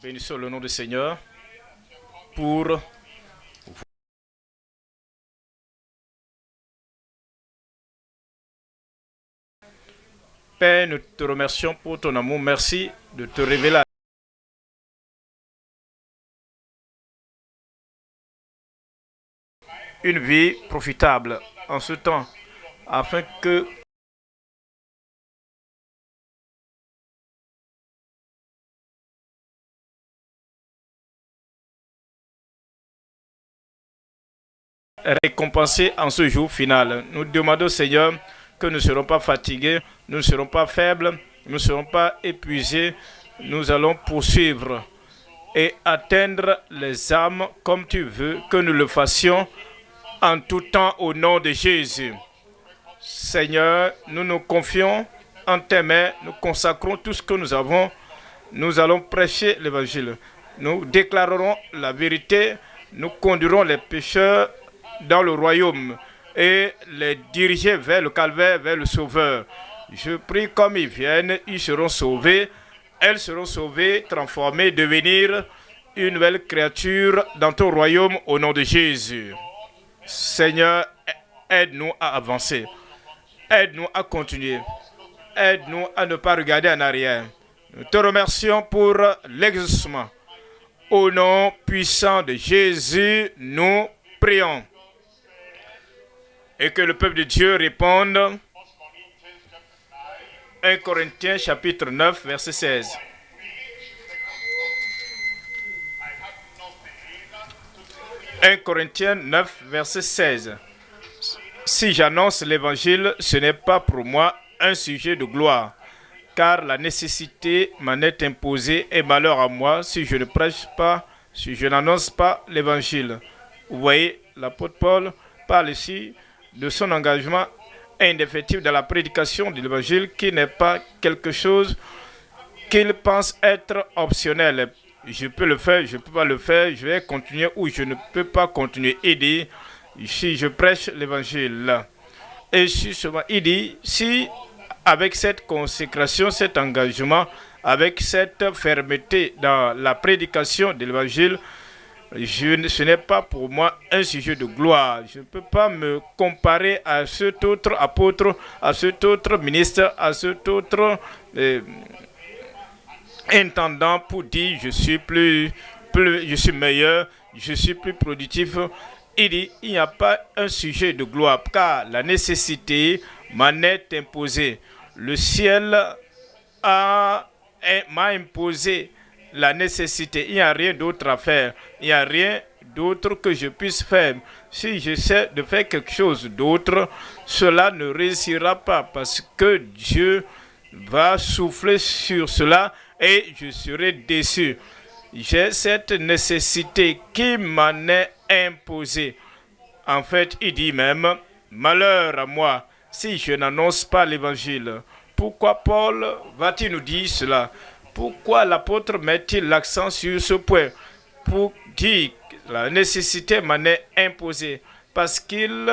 Bénissons le nom du Seigneur pour Père, nous te remercions pour ton amour. Merci de te révéler une vie profitable en ce temps, afin que récompensés en ce jour final. Nous demandons, Seigneur, que nous ne serons pas fatigués, nous ne serons pas faibles, nous ne serons pas épuisés. Nous allons poursuivre et atteindre les âmes comme tu veux que nous le fassions en tout temps au nom de Jésus. Seigneur, nous nous confions en tes mains, nous consacrons tout ce que nous avons. Nous allons prêcher l'évangile. Nous déclarerons la vérité, nous conduirons les pécheurs dans le royaume et les diriger vers le calvaire, vers le Sauveur. Je prie comme ils viennent, ils seront sauvés, elles seront sauvées, transformées, devenir une nouvelle créature dans ton royaume au nom de Jésus. Seigneur, aide-nous à avancer, aide-nous à continuer, aide-nous à ne pas regarder en arrière. Nous te remercions pour l'exaucement. Au nom puissant de Jésus, nous prions. Et que le peuple de Dieu réponde. 1 Corinthiens chapitre 9, verset 16. « 1 Corinthiens 9, verset 16. Si j'annonce l'évangile, ce n'est pas pour moi un sujet de gloire, car la nécessité m'en est imposée et malheur à moi si je ne prêche pas, si je n'annonce pas l'évangile. » Vous voyez, l'apôtre Paul parle ici de son engagement indéfectible dans la prédication de l'évangile qui n'est pas quelque chose qu'il pense être optionnel. Je peux le faire, je ne peux pas le faire, je vais continuer ou je ne peux pas continuer. Il dit, si je prêche l'évangile, et il dit, si avec cette consécration, cet engagement, avec cette fermeté dans la prédication de l'évangile, ce n'est pas pour moi un sujet de gloire. Je ne peux pas me comparer à cet autre apôtre, à cet autre ministre, à cet autre intendant pour dire je suis je suis meilleur, je suis plus productif. Il dit il n'y a pas un sujet de gloire car la nécessité m'en est imposée. Le ciel m'a imposé la nécessité. Il n'y a rien d'autre à faire. Il n'y a rien d'autre que je puisse faire. Si j'essaie de faire quelque chose d'autre, cela ne réussira pas parce que Dieu va souffler sur cela et je serai déçu. J'ai cette nécessité qui m'en est imposée. En fait, il dit même, malheur à moi si je n'annonce pas l'évangile. Pourquoi Paul va-t-il nous dire cela? Pourquoi l'apôtre met-il l'accent sur ce point? Pour dire que la nécessité m'en est imposée. Parce qu'il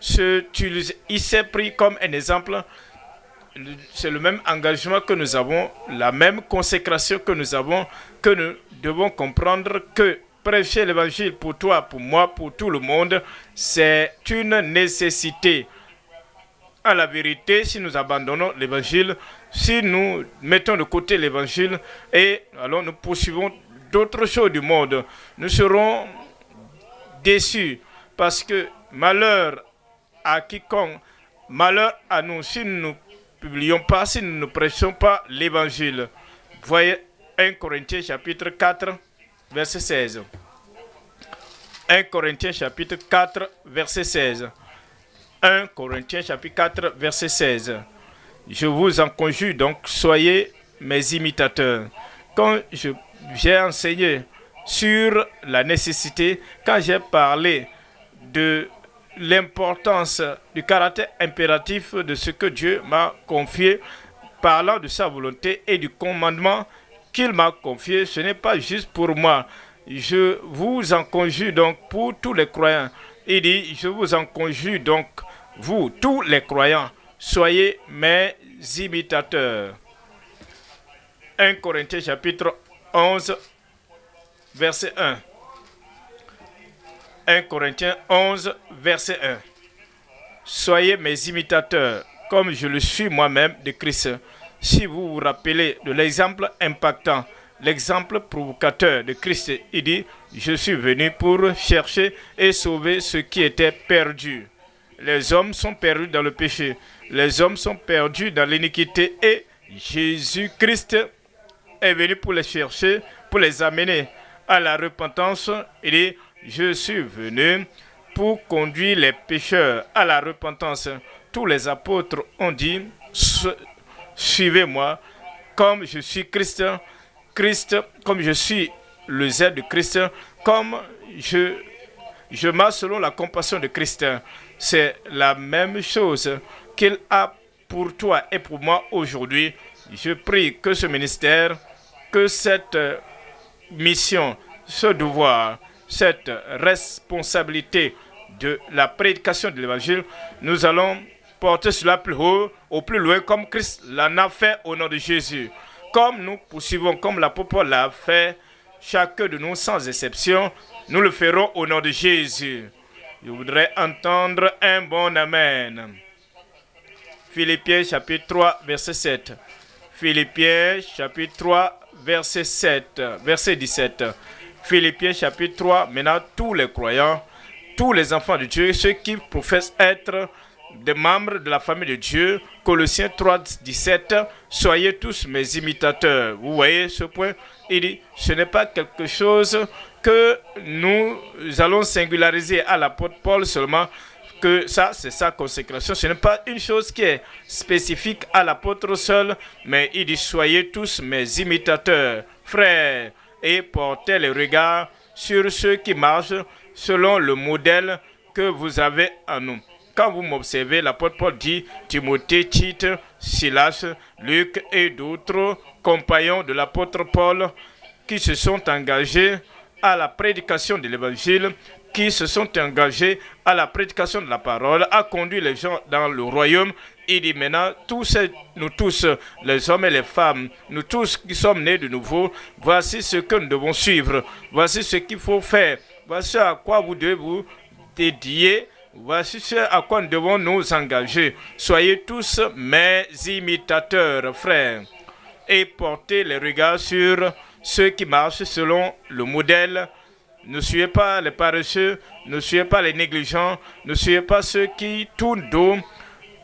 s'est pris comme un exemple. C'est le même engagement que nous avons, la même consécration que nous avons, que nous devons comprendre que prêcher l'évangile pour toi, pour moi, pour tout le monde, c'est une nécessité. À la vérité, si nous abandonnons l'évangile, si nous mettons de côté l'évangile et alors nous poursuivons d'autres choses du monde, nous serons déçus parce que malheur à quiconque, malheur à nous si nous ne publions pas, si nous ne prêchons pas l'évangile. Voyez 1 Corinthiens chapitre 4, verset 16. 1 Corinthiens chapitre 4, verset 16. 1 Corinthiens chapitre 4, verset 16. Je vous en conjure donc, soyez mes imitateurs. Quand j'ai enseigné sur la nécessité, quand j'ai parlé de l'importance du caractère impératif de ce que Dieu m'a confié, parlant de sa volonté et du commandement qu'il m'a confié, ce n'est pas juste pour moi. Je vous en conjure donc pour tous les croyants. Il dit, je vous en conjure donc, vous, tous les croyants, soyez mes imitateurs. 1 Corinthiens chapitre 11, verset 1. 1 Corinthiens 11, verset 1. Soyez mes imitateurs, comme je le suis moi-même de Christ. Si vous vous rappelez de l'exemple impactant, l'exemple provocateur de Christ, il dit, je suis venu pour chercher et sauver ceux qui étaient perdus. Les hommes sont perdus dans le péché. Les hommes sont perdus dans l'iniquité et Jésus-Christ est venu pour les chercher, pour les amener à la repentance. Il dit, je suis venu pour conduire les pécheurs à la repentance. Tous les apôtres ont dit, suivez-moi, comme je suis Christ, comme je suis le zèle de Christ, comme je marche selon la compassion de Christ. C'est la même chose qu'il a pour toi et pour moi aujourd'hui. Je prie que ce ministère, que cette mission, ce devoir, cette responsabilité de la prédication de l'évangile, nous allons porter cela plus haut, au plus loin, comme Christ l'en a fait au nom de Jésus. Comme nous poursuivons, comme l'apôtre Paul l'a fait, chacun de nous sans exception, nous le ferons au nom de Jésus. Je voudrais entendre un bon Amen. Philippiens chapitre 3, verset 7. Philippiens chapitre 3, verset 7, verset 17. Philippiens chapitre 3, maintenant tous les croyants, tous les enfants de Dieu, ceux qui professent être des membres de la famille de Dieu, Colossiens 3, 17, soyez tous mes imitateurs. Vous voyez ce point? Il dit, ce n'est pas quelque chose que nous allons singulariser à l'apôtre Paul seulement, que ça, c'est sa consécration. Ce n'est pas une chose qui est spécifique à l'apôtre seul, mais il dit, soyez tous mes imitateurs, frères, et portez les regards sur ceux qui marchent selon le modèle que vous avez en nous. Quand vous m'observez, l'apôtre Paul dit, Timothée, Tite, Silas, Luc et d'autres compagnons de l'apôtre Paul qui se sont engagés à la prédication de l'évangile, qui se sont engagés à la prédication de la parole, à conduire les gens dans le royaume. Il dit maintenant, nous tous, les hommes et les femmes, nous tous qui sommes nés de nouveau, voici ce que nous devons suivre, voici ce qu'il faut faire, voici à quoi vous devez vous dédier, voici ce à quoi nous devons nous engager. Soyez tous mes imitateurs, frères, et portez les regards sur ceux qui marchent selon le modèle. Ne suivez pas les paresseux, ne suivez pas les négligents, ne suivez pas ceux qui tournent dos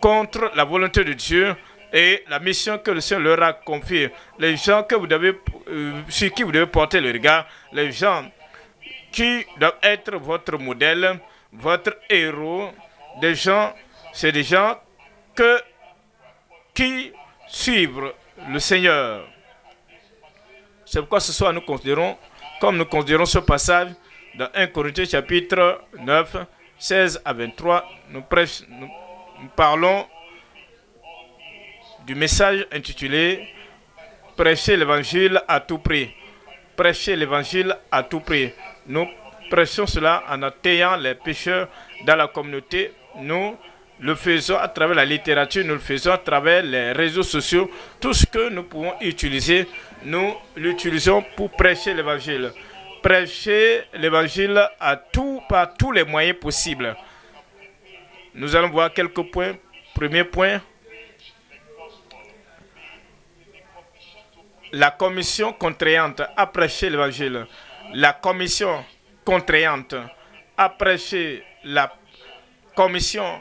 contre la volonté de Dieu et la mission que le Seigneur leur a confiée. Les gens que vous devez, sur qui vous devez porter le regard, les gens qui doivent être votre modèle, votre héros, c'est des gens qui suivent le Seigneur. C'est pourquoi ce soir nous considérons ce passage dans 1 Corinthiens chapitre 9, 16 à 23, nous parlons du message intitulé « Prêcher l'évangile à tout prix ». Prêcher l'évangile à tout prix. Nous prêchons cela en atteignant les pécheurs dans la communauté. Nous le faisons à travers la littérature, nous le faisons à travers les réseaux sociaux. Tout ce que nous pouvons utiliser, nous l'utilisons pour prêcher l'évangile. Prêcher l'évangile par tous les moyens possibles. Nous allons voir quelques points. Premier point, la commission contraignante à prêcher l'évangile. La commission contraignante à prêcher, la commission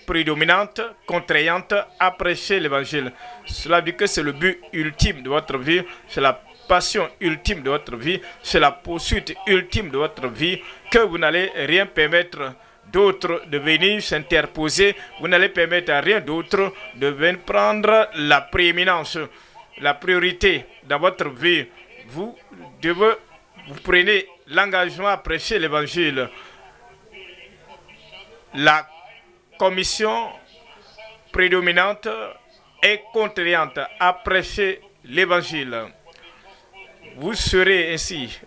prédominante, contraignante à prêcher l'évangile. Cela dit que c'est le but ultime de votre vie, c'est la passion ultime de votre vie, c'est la poursuite ultime de votre vie, que vous n'allez rien permettre d'autre de venir s'interposer, vous n'allez permettre à rien d'autre de venir prendre la prééminence, la priorité dans votre vie. Vous prenez l'engagement à prêcher l'évangile. La commission prédominante et contraignante à prêcher l'évangile. Vous serez ainsi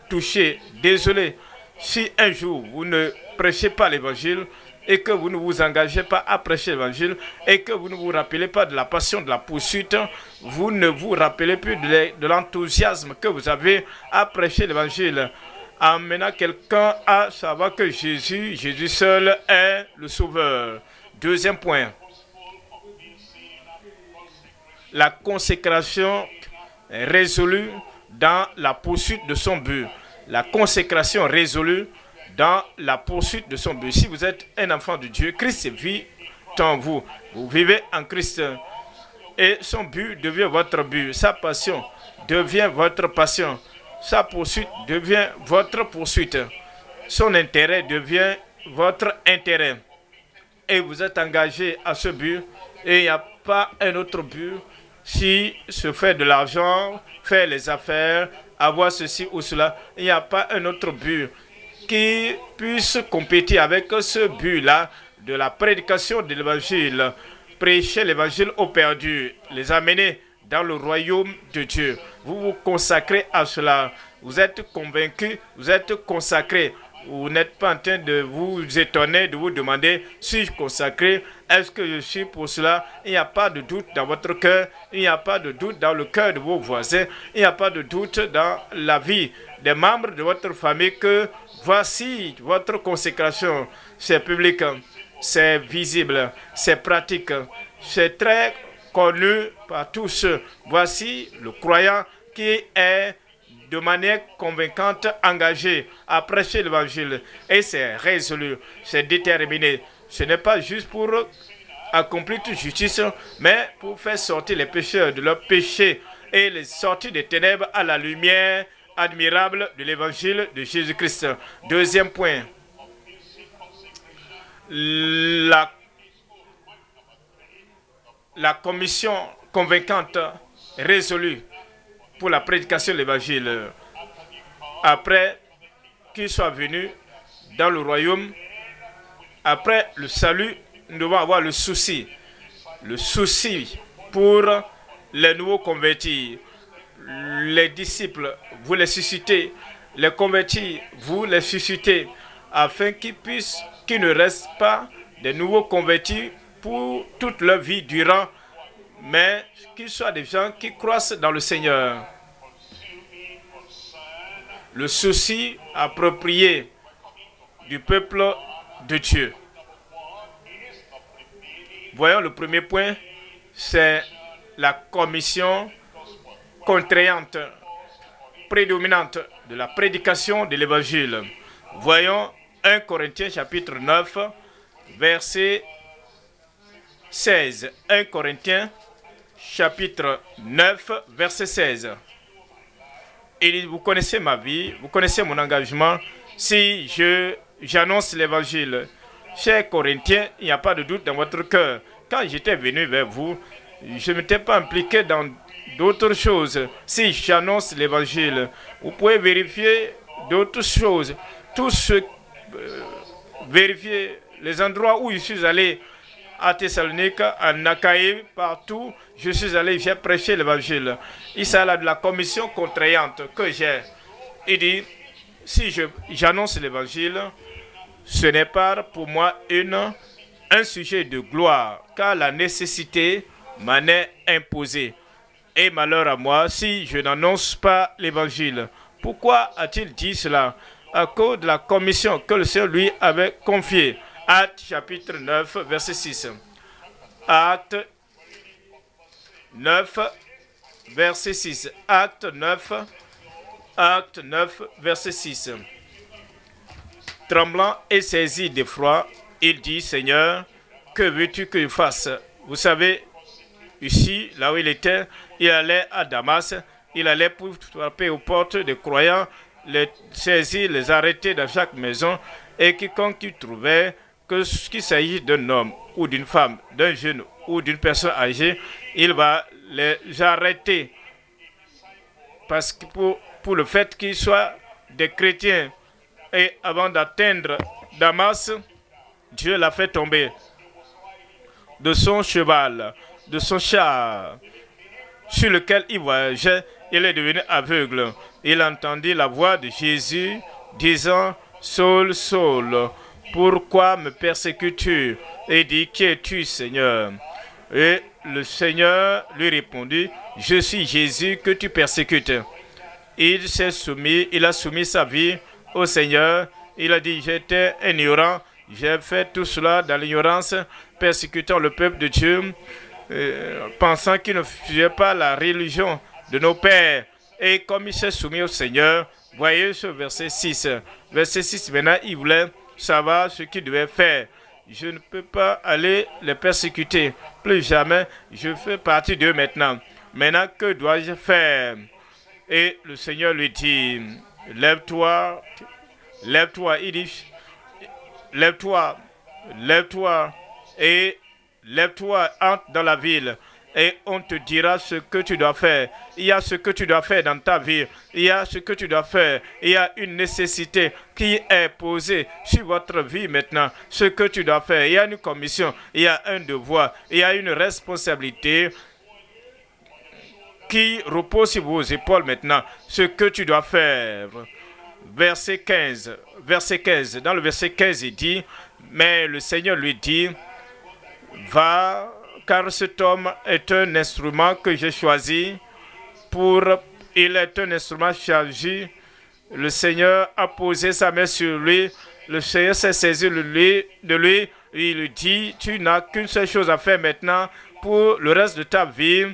touché, désolé, si un jour vous ne prêchez pas l'évangile, et que vous ne vous engagez pas à prêcher l'évangile et que vous ne vous rappelez pas de la passion, de la poursuite, vous ne vous rappelez plus de l'enthousiasme que vous avez à prêcher l'évangile, amenant quelqu'un à savoir que Jésus seul est le sauveur. Deuxième point, la consécration résolue dans la poursuite de son but. La consécration résolue dans la poursuite de son but. Si vous êtes un enfant de Dieu, Christ vit en vous. Vous vivez en Christ. Et son but devient votre but. Sa passion devient votre passion. Sa poursuite devient votre poursuite. Son intérêt devient votre intérêt. Et vous êtes engagé à ce but. Et il n'y a pas un autre but. Si se fait de l'argent, faire les affaires, avoir ceci ou cela, il n'y a pas un autre but qui puisse compétir avec ce but-là de la prédication de l'évangile. Prêcher l'évangile aux perdus, les amener dans le royaume de Dieu. Vous vous consacrez à cela. Vous êtes convaincu, vous êtes consacré. Vous n'êtes pas en train de vous étonner, de vous demander, suis-je consacré? Est-ce que je suis pour cela? Il n'y a pas de doute dans votre cœur. Il n'y a pas de doute dans le cœur de vos voisins. Il n'y a pas de doute dans la vie des membres de votre famille que voici votre consécration. C'est public, c'est visible, c'est pratique, c'est très connu par tous. Voici le croyant qui est de manière convaincante, engagé à prêcher l'évangile. Et c'est résolu, c'est déterminé. Ce n'est pas juste pour accomplir toute justice, mais pour faire sortir les pécheurs de leurs péchés et les sortir des ténèbres à la lumière admirable de l'évangile de Jésus-Christ. Deuxième point, la commission convaincante, résolue, pour la prédication de l'évangile. Après qu'il soit venu dans le royaume, après le salut, nous devons avoir le souci pour les nouveaux convertis. Les disciples, vous les suscitez, les convertis, vous les suscitez, afin qu'ils ne restent pas des nouveaux convertis pour toute leur vie durant, mais qu'ils soient des gens qui croissent dans le Seigneur. Le souci approprié du peuple de Dieu. Voyons le premier point, c'est la commission contraignante, prédominante de la prédication de l'évangile. Voyons 1 Corinthiens chapitre 9, verset 16. 1 Corinthiens chapitre 9, verset 16. Et vous connaissez ma vie, vous connaissez mon engagement. Si j'annonce l'évangile, chers Corinthiens, il n'y a pas de doute dans votre cœur. Quand j'étais venu vers vous, je ne m'étais pas impliqué dans d'autres choses. Si j'annonce l'évangile, vous pouvez vérifier d'autres choses. Vérifier les endroits où je suis allé, à Thessalonique, à Nakaï, partout, je suis allé, j'ai prêché l'évangile. Il s'agit de la commission contraignante que j'ai. Il dit, si j'annonce l'évangile, ce n'est pas pour moi un sujet de gloire, car la nécessité m'en est imposée. Et malheur à moi si je n'annonce pas l'évangile. Pourquoi a-t-il dit cela? À cause de la commission que le Seigneur lui avait confiée. Actes chapitre 9, verset 6. Acte 9, verset 6. Acte 9, verset 6. Tremblant et saisi d'effroi, il dit, Seigneur, que veux-tu que je fasse? Vous savez, ici, là où il était, il allait à Damas, il allait pour frapper aux portes des croyants, les saisir, les arrêter dans chaque maison, et quiconque il trouvait, qu'il s'agisse d'un homme ou d'une femme, d'un jeune ou d'une personne âgée, il va les arrêter. Parce que pour le fait qu'ils soient des chrétiens. Et avant d'atteindre Damas, Dieu l'a fait tomber de son cheval, de son char, sur lequel il voyageait. Il est devenu aveugle. Il entendit la voix de Jésus disant, Saul, Saul, pourquoi me persécutes-tu? Et dit, qui es-tu, Seigneur? Et le Seigneur lui répondit, je suis Jésus que tu persécutes. Il s'est soumis, il a soumis sa vie au Seigneur. Il a dit, j'étais ignorant, j'ai fait tout cela dans l'ignorance, persécutant le peuple de Dieu, pensant qu'il ne faisait pas la religion de nos pères. Et comme il s'est soumis au Seigneur, voyez ce verset 6. Verset 6, maintenant, il voulait savoir ce qu'il devait faire. Je ne peux pas aller les persécuter. Plus jamais, je fais partie d'eux maintenant. Maintenant, que dois-je faire? Et le Seigneur lui dit, lève-toi, lève-toi. Il dit, lève-toi, lève-toi et lève-toi, entre dans la ville et on te dira ce que tu dois faire. Il y a ce que tu dois faire dans ta vie. Il y a ce que tu dois faire. Il y a une nécessité qui est posée sur votre vie maintenant. Ce que tu dois faire. Il y a une commission. Il y a un devoir. Il y a une responsabilité qui repose sur vos épaules maintenant. Ce que tu dois faire. Verset 15. Verset 15. Dans le verset 15, il dit, mais le Seigneur lui dit, va, car cet homme est un instrument que j'ai choisi il est un instrument chargé. Le Seigneur a posé sa main sur lui. Le Seigneur s'est saisi de lui. Il lui dit, tu n'as qu'une seule chose à faire maintenant pour le reste de ta vie.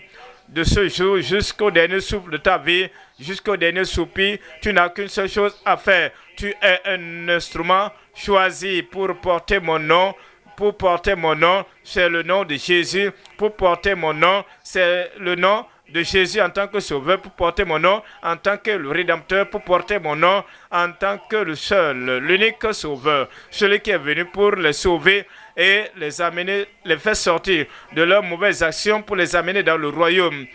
De ce jour jusqu'au dernier souffle de ta vie, jusqu'au dernier soupir, tu n'as qu'une seule chose à faire. Tu es un instrument choisi pour porter mon nom. Pour porter mon nom, c'est le nom de Jésus. Pour porter mon nom, c'est le nom de Jésus en tant que sauveur. Pour porter mon nom en tant que le rédempteur. Pour porter mon nom en tant que le seul, l'unique sauveur. Celui qui est venu pour les sauver et les amener, les faire sortir de leurs mauvaises actions pour les amener dans le royaume.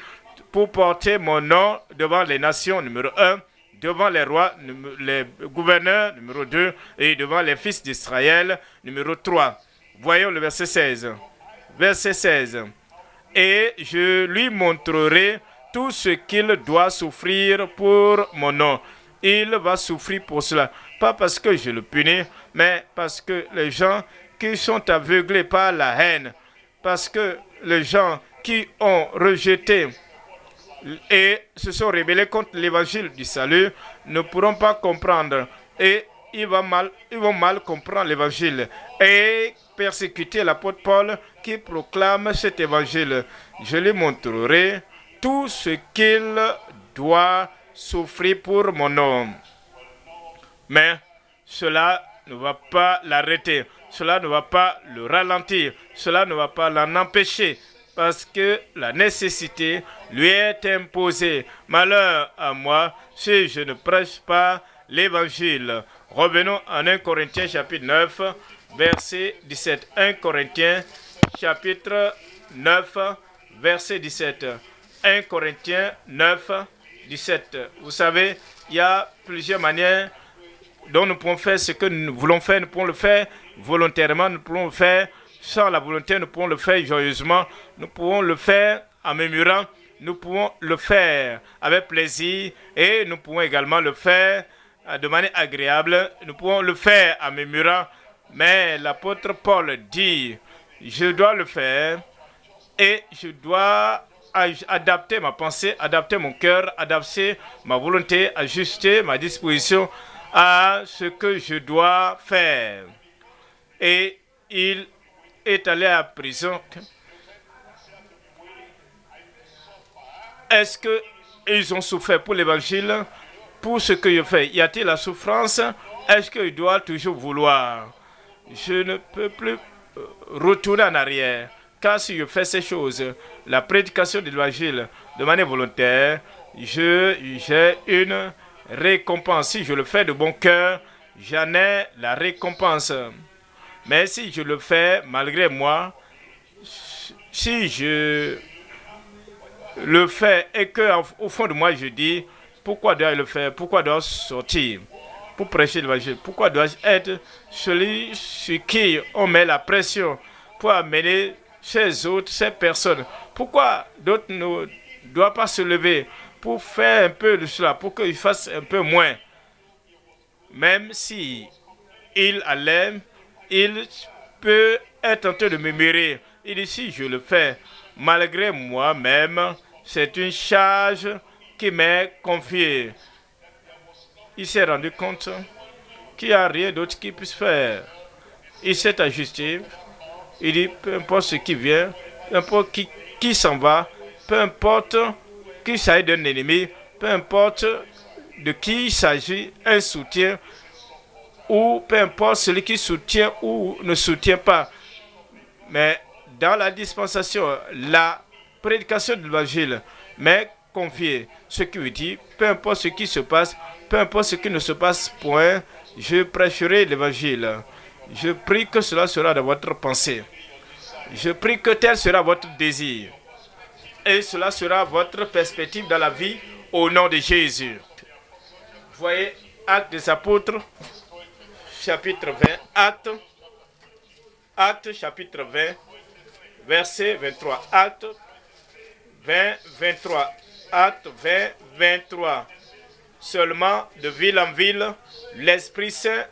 Pour porter mon nom devant les nations, numéro 1. Devant les rois, les gouverneurs, numéro 2. Et devant les fils d'Israël, numéro 3. Voyons le verset 16. Verset 16. Et je lui montrerai tout ce qu'il doit souffrir pour mon nom. Il va souffrir pour cela. Pas parce que je le punis, mais parce que les gens qui sont aveuglés par la haine, parce que les gens qui ont rejeté et se sont rebellés contre l'évangile du salut ne pourront pas comprendre. Et ils vont mal comprendre l'évangile et persécuter l'apôtre Paul qui proclame cet évangile. Je lui montrerai tout ce qu'il doit souffrir pour mon nom. Mais cela ne va pas l'arrêter. Cela ne va pas le ralentir. Cela ne va pas l'en empêcher. Parce que la nécessité lui est imposée. Malheur à moi si je ne prêche pas l'évangile. Revenons en 1 Corinthiens chapitre 9, verset 17. 1 Corinthiens chapitre 9, verset 17. 1 Corinthiens 9, 17. Vous savez, il y a plusieurs manières dont nous pouvons faire ce que nous voulons faire. Nous pouvons le faire volontairement, nous pouvons le faire sans la volonté, nous pouvons le faire joyeusement, nous pouvons le faire en murmurant, nous pouvons le faire avec plaisir et nous pouvons également le faire de manière agréable. Nous pouvons le faire en murmurant, mais l'apôtre Paul dit, je dois le faire et je dois adapter ma pensée, adapter mon cœur, adapter ma volonté, ajuster ma disposition à ce que je dois faire. Et il est allé à la prison. Est-ce qu'ils ont souffert pour l'évangile, pour ce que je fais? Y a-t-il la souffrance? Est-ce qu'il doit toujours vouloir? Je ne peux plus retourner en arrière. Car si je fais ces choses, la prédication de l'évangile de manière volontaire, j'ai une récompense. Si je le fais de bon cœur, j'en ai la récompense. Mais si je le fais malgré moi, si je le fais et qu'au fond de moi je dis, pourquoi dois-je le faire? Pourquoi dois-je sortir pour prêcher l'évangile? Pourquoi dois-je être celui sur qui on met la pression pour amener ces autres, ces personnes? Pourquoi d'autres ne doivent pas se lever pour faire un peu de cela, pour qu'ils fassent un peu moins? Même si il allait il peut être en train de murmurer. Il dit, si je le fais, malgré moi-même, c'est une charge qui m'est confiée. Il s'est rendu compte qu'il n'y a rien d'autre qu'il puisse faire. Il s'est ajusté. Il dit, peu importe ce qui vient, peu importe qui s'en va, peu importe qu'il s'agit d'un ennemi, peu importe de qui il s'agit, un soutien, ou peu importe celui qui soutient ou ne soutient pas. Mais dans la dispensation, la prédication de l'évangile m'est confiée. Ce qui veut dire, peu importe ce qui se passe, peu importe ce qui ne se passe, point, je prêcherai l'évangile. Je prie que cela sera dans votre pensée. Je prie que tel sera votre désir. Et cela sera votre perspective dans la vie au nom de Jésus. Voyez, Actes des Apôtres, chapitre 20. Actes, chapitre 20, verset 23. Actes 20, 23. Actes 20, 23. Seulement, de ville en ville, l'Esprit Saint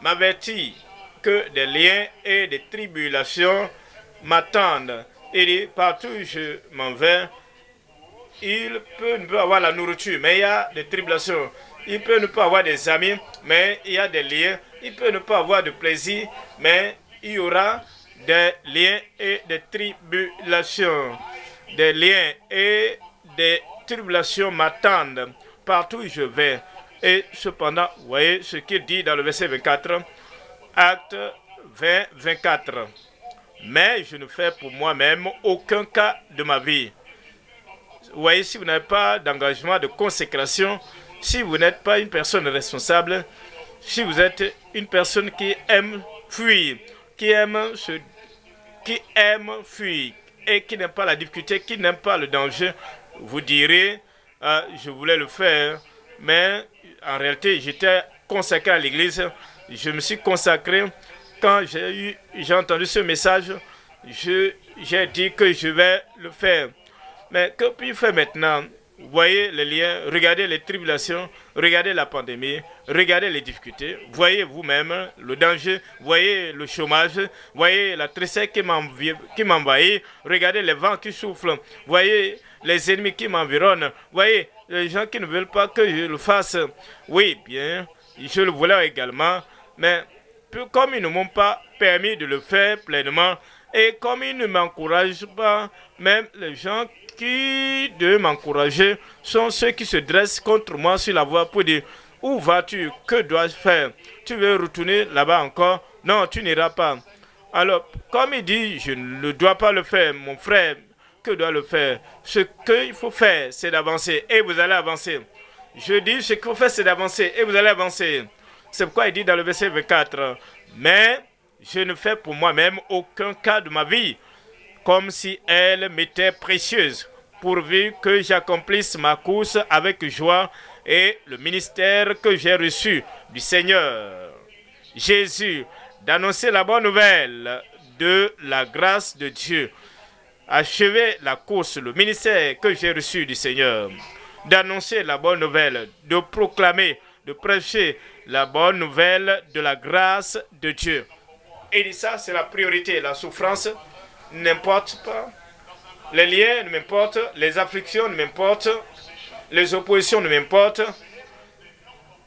m'avertit que des liens et des tribulations m'attendent. Il dit, partout où je m'en vais, il peut ne pas avoir la nourriture, mais il y a des tribulations. Il peut ne pas avoir des amis, mais il y a des liens. Il peut ne pas avoir de plaisir, mais il y aura des liens et des tribulations. Des liens et des tribulations m'attendent partout où je vais. Et cependant, vous voyez ce qu'il dit dans le verset 24, Acte 20, 24. Mais je ne fais pour moi-même aucun cas de ma vie. Vous voyez, si vous n'avez pas d'engagement, de consécration, si vous n'êtes pas une personne responsable, si vous êtes une personne qui aime fuir, qui aime fuir et qui n'aime pas la difficulté, qui n'aime pas le danger, vous direz, je voulais le faire, mais en réalité, j'étais consacré à l'église. Je me suis consacré. Quand j'ai entendu ce message, j'ai dit que je vais le faire. Mais que puis-je faire maintenant? Voyez les liens, regardez les tribulations, regardez la pandémie, regardez les difficultés, voyez vous-même le danger, voyez le chômage, voyez la tristesse qui m'envahit, regardez les vents qui soufflent, voyez les ennemis qui m'environnent, voyez les gens qui ne veulent pas que je le fasse. Oui, bien, je le voulais également, mais comme ils ne m'ont pas permis de le faire pleinement, et comme ils ne m'encouragent pas, même les gens qui devaient m'encourager sont ceux qui se dressent contre moi sur la voie pour dire, où vas-tu? Que dois-je faire? Tu veux retourner là-bas encore? Non, tu n'iras pas. Alors, comme il dit, je ne dois pas le faire, mon frère, que doit le faire? Ce qu'il faut faire, c'est d'avancer, et vous allez avancer. Je dis, ce qu'il faut faire, c'est d'avancer, et vous allez avancer. C'est pourquoi il dit dans le verset 24, mais je ne fais pour moi-même aucun cas de ma vie, comme si elle m'était précieuse, pourvu que j'accomplisse ma course avec joie et le ministère que j'ai reçu du Seigneur Jésus, d'annoncer la bonne nouvelle de la grâce de Dieu. Achever la course, le ministère que j'ai reçu du Seigneur, d'annoncer la bonne nouvelle, de proclamer, de prêcher la bonne nouvelle de la grâce de Dieu. Et ça, c'est la priorité. La souffrance n'importe pas. Les liens ne m'importent. Les afflictions ne m'importent. Les oppositions ne m'importent.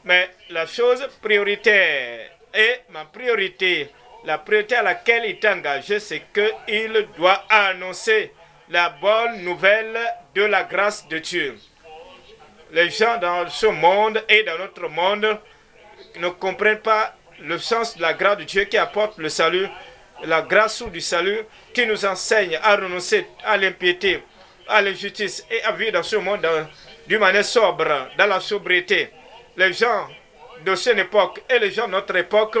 Mais la chose prioritaire et ma priorité, la priorité à laquelle il est engagé, c'est qu'il doit annoncer la bonne nouvelle de la grâce de Dieu. Les gens dans ce monde et dans notre monde ne comprennent pas le sens de la grâce de Dieu qui apporte le salut, la grâce du salut qui nous enseigne à renoncer à l'impiété, à l'injustice et à vivre dans ce monde d'une manière sobre, dans la sobriété. Les gens de cette époque et les gens de notre époque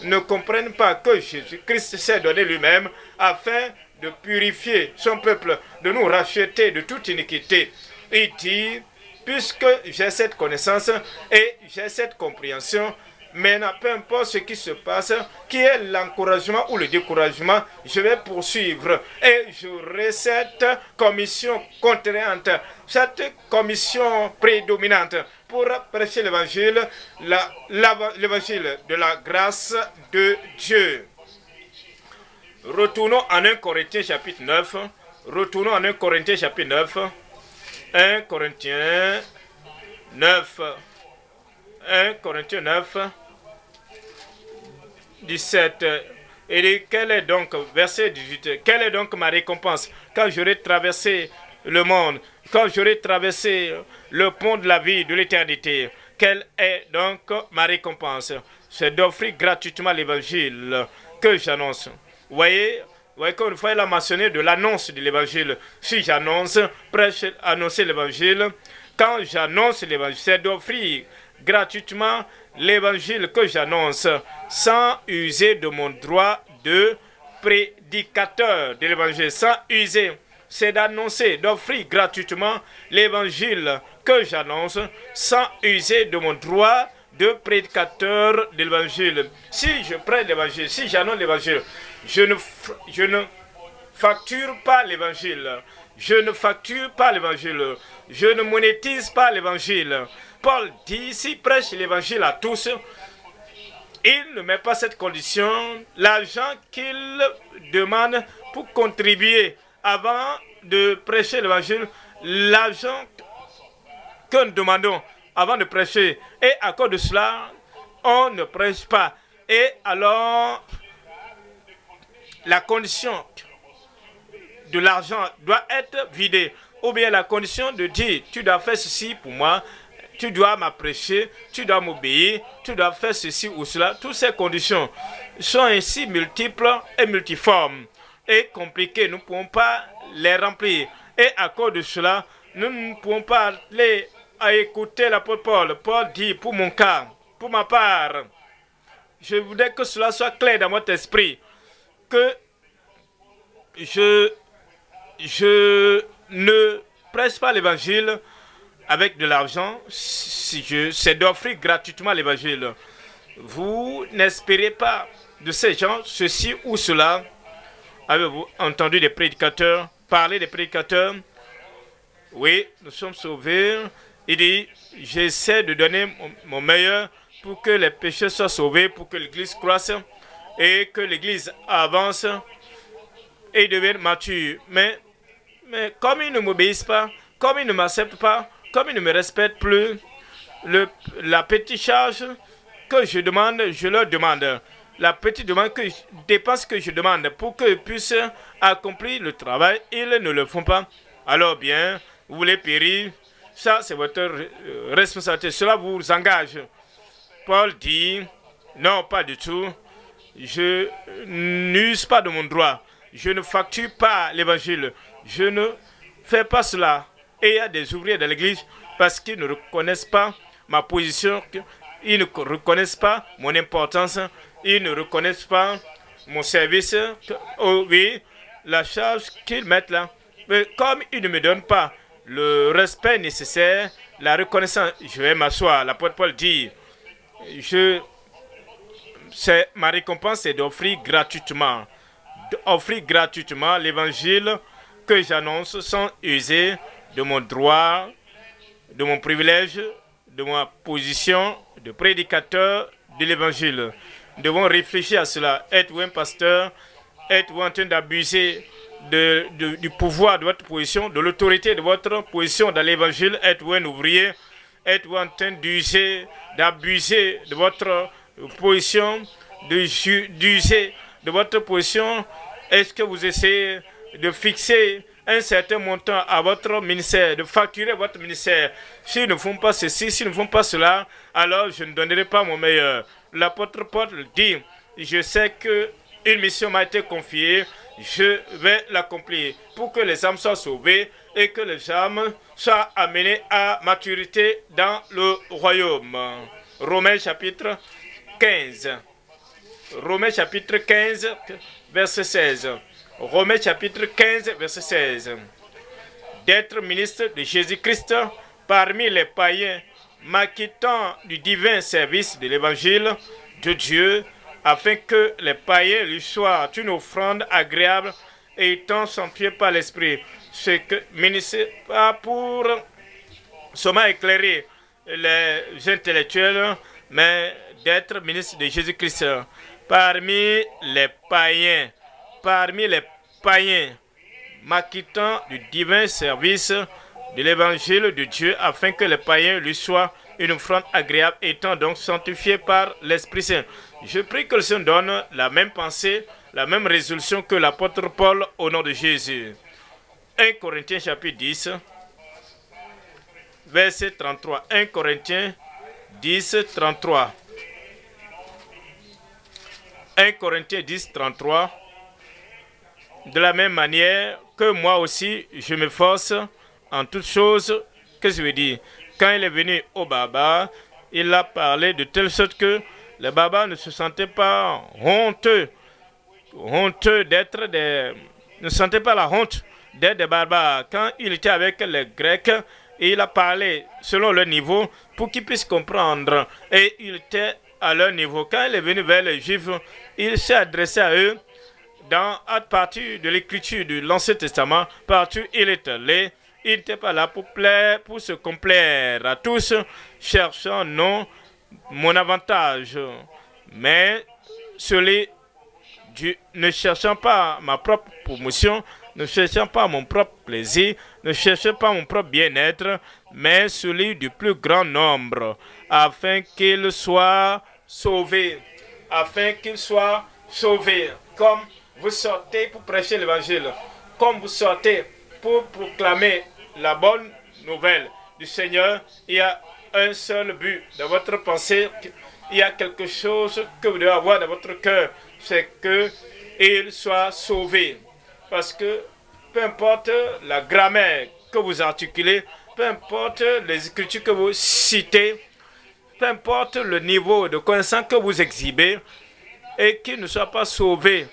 ne comprennent pas que Jésus-Christ s'est donné lui-même afin de purifier son peuple, de nous racheter de toute iniquité. Il dit, puisque j'ai cette connaissance et j'ai cette compréhension, maintenant, peu importe ce qui se passe, qui est l'encouragement ou le découragement, je vais poursuivre. Et j'aurai cette commission contraignante, cette commission prédominante pour prêcher l'évangile, l'évangile de la grâce de Dieu. Retournons en 1 Corinthiens chapitre 9. Retournons en 1 Corinthiens chapitre 9. 1 Corinthiens 9. 1 Corinthiens 9. 17. Et dit, quelle est donc, verset 18, quelle est donc ma récompense quand j'aurai traversé le monde, quand j'aurai traversé le pont de la vie, de l'éternité? Quelle est donc ma récompense? C'est d'offrir gratuitement l'évangile que j'annonce. Vous voyez comme une fois, il a mentionné de l'annonce de l'évangile. Si j'annonce, prêche, annoncer l'évangile, quand j'annonce l'évangile, c'est d'offrir gratuitement l'évangile que j'annonce sans user de mon droit de prédicateur de l'évangile. Sans user, c'est d'annoncer, d'offrir gratuitement l'évangile que j'annonce sans user de mon droit de prédicateur de l'évangile. Si je prête l'évangile, si j'annonce l'évangile, je ne facture pas l'évangile. Je ne facture pas l'évangile. Je ne monétise pas l'évangile. Paul dit, s'il prêche l'évangile à tous, il ne met pas cette condition. L'argent qu'il demande pour contribuer avant de prêcher l'évangile, l'argent que nous demandons avant de prêcher, et à cause de cela, on ne prêche pas. Et alors, la condition de l'argent doit être vidée. Ou bien la condition de dire, tu dois faire ceci pour moi, tu dois m'apprécier, tu dois m'obéir, tu dois faire ceci ou cela. Toutes ces conditions sont ainsi multiples et multiformes et compliquées. Nous ne pouvons pas les remplir. Et à cause de cela, nous ne pouvons pas aller à écouter l'apôtre Paul. Paul dit, pour mon cas, pour ma part, je voudrais que cela soit clair dans votre esprit, que je ne prêche pas l'évangile avec de l'argent, c'est d'offrir gratuitement l'évangile. Vous n'espérez pas de ces gens, ceci ou cela. Avez-vous entendu des prédicateurs parler des prédicateurs? Oui, nous sommes sauvés. Il dit, j'essaie de donner mon meilleur pour que les pécheurs soient sauvés, pour que l'Église croisse et que l'Église avance et devienne mature. Mais comme ils ne m'obéissent pas, comme ils ne m'acceptent pas, comme ils ne me respectent plus, la petite charge que je demande, je leur demande. La petite demande dépense que je demande pour qu'ils puissent accomplir le travail, ils ne le font pas. Alors bien, vous voulez périr, ça c'est votre responsabilité, cela vous engage. Paul dit, non, pas du tout, je n'use pas de mon droit, je ne facture pas l'évangile, je ne fais pas cela. Et il y a des ouvriers de l'église parce qu'ils ne reconnaissent pas ma position, ils ne reconnaissent pas mon importance, ils ne reconnaissent pas mon service, oui, la charge qu'ils mettent là. Mais comme ils ne me donnent pas le respect nécessaire, la reconnaissance, je vais m'asseoir. L'apôtre Paul dit, ma récompense est d'offrir gratuitement l'évangile que j'annonce sans user de mon droit, de mon privilège, de ma position de prédicateur de l'évangile. Nous devons réfléchir à cela. Êtes-vous un pasteur? Êtes-vous en train d'abuser du pouvoir de votre position, de l'autorité de votre position dans l'évangile? Êtes-vous un ouvrier? Êtes-vous en train d'abuser de votre position, d'user de votre position? Est-ce que vous essayez de fixer un certain montant à votre ministère, de facturer votre ministère? S'ils ne font pas ceci, s'ils ne font pas cela, alors je ne donnerai pas mon meilleur. L'apôtre Paul dit, je sais qu'une mission m'a été confiée, je vais l'accomplir pour que les âmes soient sauvées et que les âmes soient amenées à maturité dans le royaume. Romains chapitre 15. Romains chapitre 15, verset 16. Romains chapitre 15, verset 16. D'être ministre de Jésus-Christ parmi les païens, m'acquittant du divin service de l'évangile de Dieu, afin que les païens lui soient une offrande agréable et étant sanctifiés par l'Esprit. C'est que ministre pas pour seulement éclairer les intellectuels, mais d'être ministre de Jésus-Christ parmi les païens. parmi les païens, m'acquittant du divin service de l'évangile de Dieu, afin que les païens lui soient une offrande agréable, étant donc sanctifiés par l'Esprit Saint. Je prie que le Seigneur donne la même pensée, la même résolution que l'apôtre Paul au nom de Jésus. 1 Corinthiens chapitre 10, verset 33. 1 Corinthiens 10, 33. 1 Corinthiens 10, 33. De la même manière que moi aussi, je m'efforce en toutes choses. Qu'est-ce que je veux dire? Quand il est venu au Baba, il a parlé de telle sorte que les Babas ne se sentaient pas honteux d'être des... ne sentaient pas la honte d'être des barbares. Quand il était avec les Grecs, il a parlé selon leur niveau pour qu'ils puissent comprendre. Et il était à leur niveau. Quand il est venu vers les Juifs, il s'est adressé à eux à partir de l'écriture de l'Ancien Testament, partout il est allé. Il n'était pas là pour se complaire à tous, cherchant non mon avantage, mais celui ne cherchant pas ma propre promotion, ne cherchant pas mon propre plaisir, ne cherchant pas mon propre bien-être, mais celui du plus grand nombre, afin qu'il soit sauvé. Afin qu'il soit sauvé. Comme vous sortez pour prêcher l'évangile, comme vous sortez pour proclamer la bonne nouvelle du Seigneur, il y a un seul but dans votre pensée. Il y a quelque chose que vous devez avoir dans votre cœur, c'est qu'il soit sauvé. Parce que peu importe la grammaire que vous articulez, peu importe les écritures que vous citez, peu importe le niveau de connaissance que vous exhibez, et qu'il ne soit pas sauvé,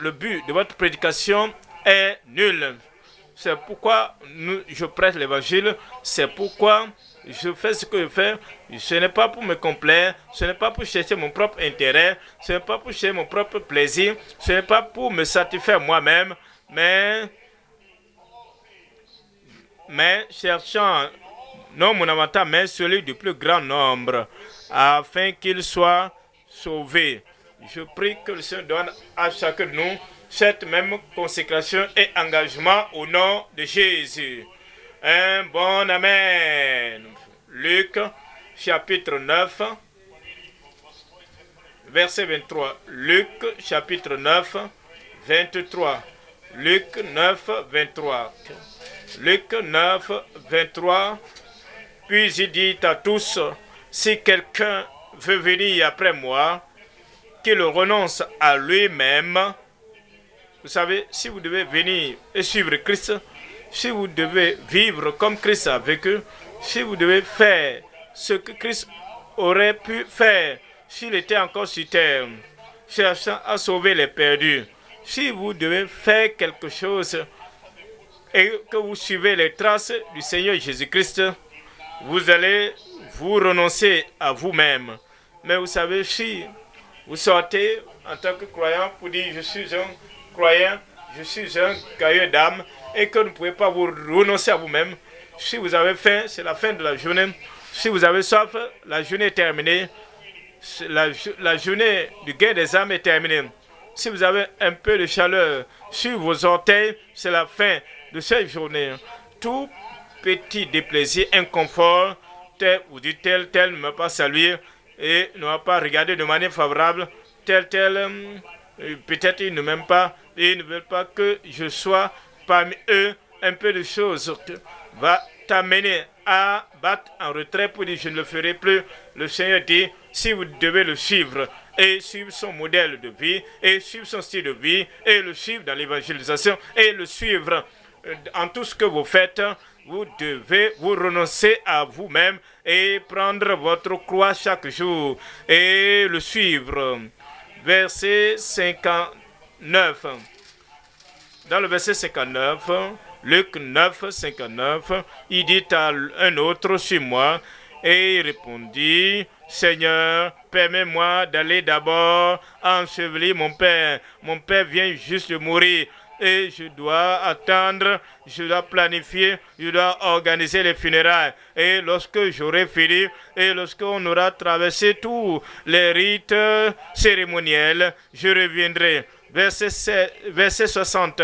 le but de votre prédication est nul. C'est pourquoi je prêche l'évangile, c'est pourquoi je fais ce que je fais. Ce n'est pas pour me complaire, ce n'est pas pour chercher mon propre intérêt, ce n'est pas pour chercher mon propre plaisir, ce n'est pas pour me satisfaire moi-même, mais cherchant non mon avantage, mais celui du plus grand nombre, afin qu'il soit sauvé. Je prie que le Seigneur donne à chacun de nous cette même consécration et engagement au nom de Jésus. Un bon Amen. Luc, chapitre 9, verset 23. Luc, chapitre 9, 23. Luc 9, 23. Luc 9, 23. Puis il dit à tous, si quelqu'un veut venir après moi, qu'il renonce à lui-même. Vous savez, si vous devez venir et suivre Christ, si vous devez vivre comme Christ a vécu, si vous devez faire ce que Christ aurait pu faire s'il était encore sur terre, cherchant à sauver les perdus, si vous devez faire quelque chose et que vous suivez les traces du Seigneur Jésus-Christ, vous allez vous renoncer à vous-même. Mais vous savez, si vous sortez en tant que croyant pour dire je suis un croyant, je suis un gaillard d'âme, et que vous ne pouvez pas vous renoncer à vous-même. Si vous avez faim, c'est la fin de la journée. Si vous avez soif, la journée est terminée. La journée du guet des âmes est terminée. Si vous avez un peu de chaleur sur vos orteils, c'est la fin de cette journée. Tout petit déplaisir, inconfort, vous dites tel ne m'a pas salué et ne m'a pas regardé de manière favorable, tel, peut-être ils ne m'aiment pas, et ils ne veulent pas que je sois parmi eux. Un peu de choses va t'amener à battre en retrait pour dire je ne le ferai plus. Le Seigneur dit, si vous devez le suivre et suivre son modèle de vie et suivre son style de vie et le suivre dans l'évangélisation et le suivre en tout ce que vous faites, vous devez vous renoncer à vous-même et prendre votre croix chaque jour et le suivre. Verset 59. Dans le verset 59, Luc 9, 59, il dit à un autre sur moi, et il répondit, Seigneur, permets-moi d'aller d'abord ensevelir mon père. Mon père vient juste de mourir. Et je dois attendre, je dois planifier, je dois organiser les funérailles. Et lorsque j'aurai fini, et lorsqu'on aura traversé tous les rites cérémoniels, je reviendrai. verset 60.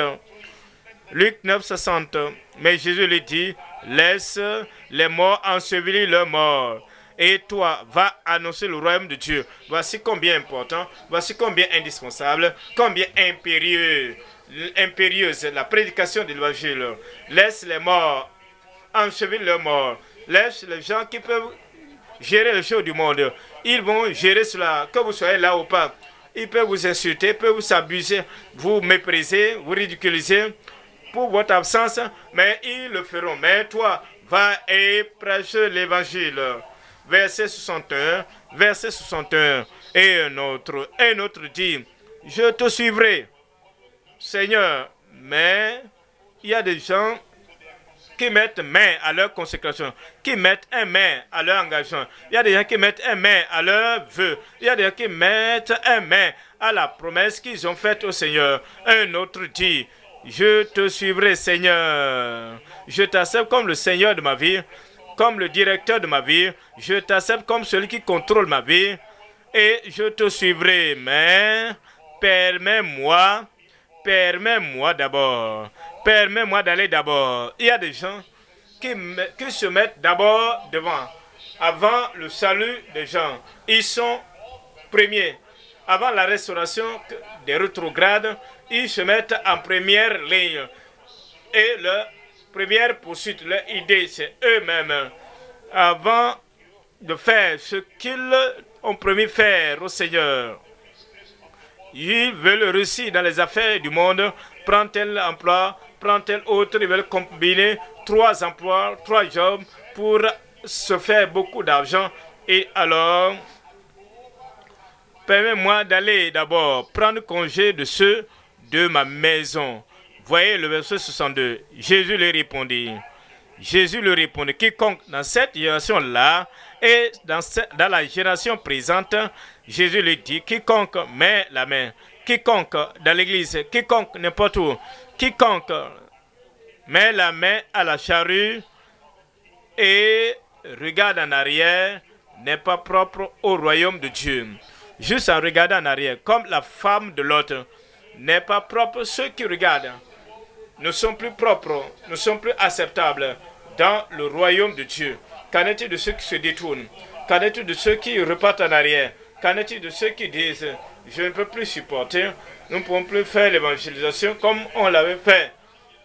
Luc 9, 60. Mais Jésus lui dit, laisse les morts ensevelir leurs morts. Et toi, va annoncer le royaume de Dieu. Voici combien important, voici combien indispensable, combien impérieuse la prédication de l'évangile. Laisse les morts ensevelir leurs morts. Laisse les gens qui peuvent gérer les choses du monde. Ils vont gérer cela, que vous soyez là ou pas. Ils peuvent vous insulter, ils peuvent vous abuser, vous mépriser, vous ridiculiser pour votre absence, mais ils le feront. Mais toi, va et prêche l'évangile. Verset 61, verset 61. Et un autre dit, je te suivrai, Seigneur. Mais il y a des gens qui mettent main à leur consécration, qui mettent un main à leur engagement. Il y a des gens qui mettent un main à leur vœu. Il y a des gens qui mettent un main à la promesse qu'ils ont faite au Seigneur. Un autre dit, je te suivrai, Seigneur. Je t'accepte comme le Seigneur de ma vie, comme le directeur de ma vie. Je t'accepte comme celui qui contrôle ma vie. Et je te suivrai. Mais permets-moi d'abord. Permets-moi d'aller d'abord. Il y a des gens qui se mettent d'abord devant. Avant le salut des gens. Ils sont premiers. Avant la restauration des rétrogrades, ils se mettent en première ligne. Et leur première poursuite, leur idée, c'est eux-mêmes. Avant de faire ce qu'ils ont promis faire au Seigneur. Ils veulent réussir dans les affaires du monde, prendre tel emploi, prendre tel autre. Ils veulent combiner 3 emplois, 3 jobs pour se faire beaucoup d'argent. Et alors, permets-moi d'aller d'abord prendre congé de ceux de ma maison. Voyez le verset 62. Jésus lui répondit, quiconque dans cette génération-là et dans la génération présente, Jésus lui dit, quiconque met la main, quiconque dans l'église, quiconque n'importe où, quiconque met la main à la charrue et regarde en arrière, n'est pas propre au royaume de Dieu. Juste en regardant en arrière, comme la femme de Lot n'est pas propre, ceux qui regardent ne sont plus propres, ne sont plus acceptables dans le royaume de Dieu. Qu'en est-il de ceux qui se détournent? Qu'en est-il de ceux qui repartent en arrière? Qu'en est-il de ceux qui disent, je ne peux plus supporter, nous ne pouvons plus faire l'évangélisation comme on l'avait fait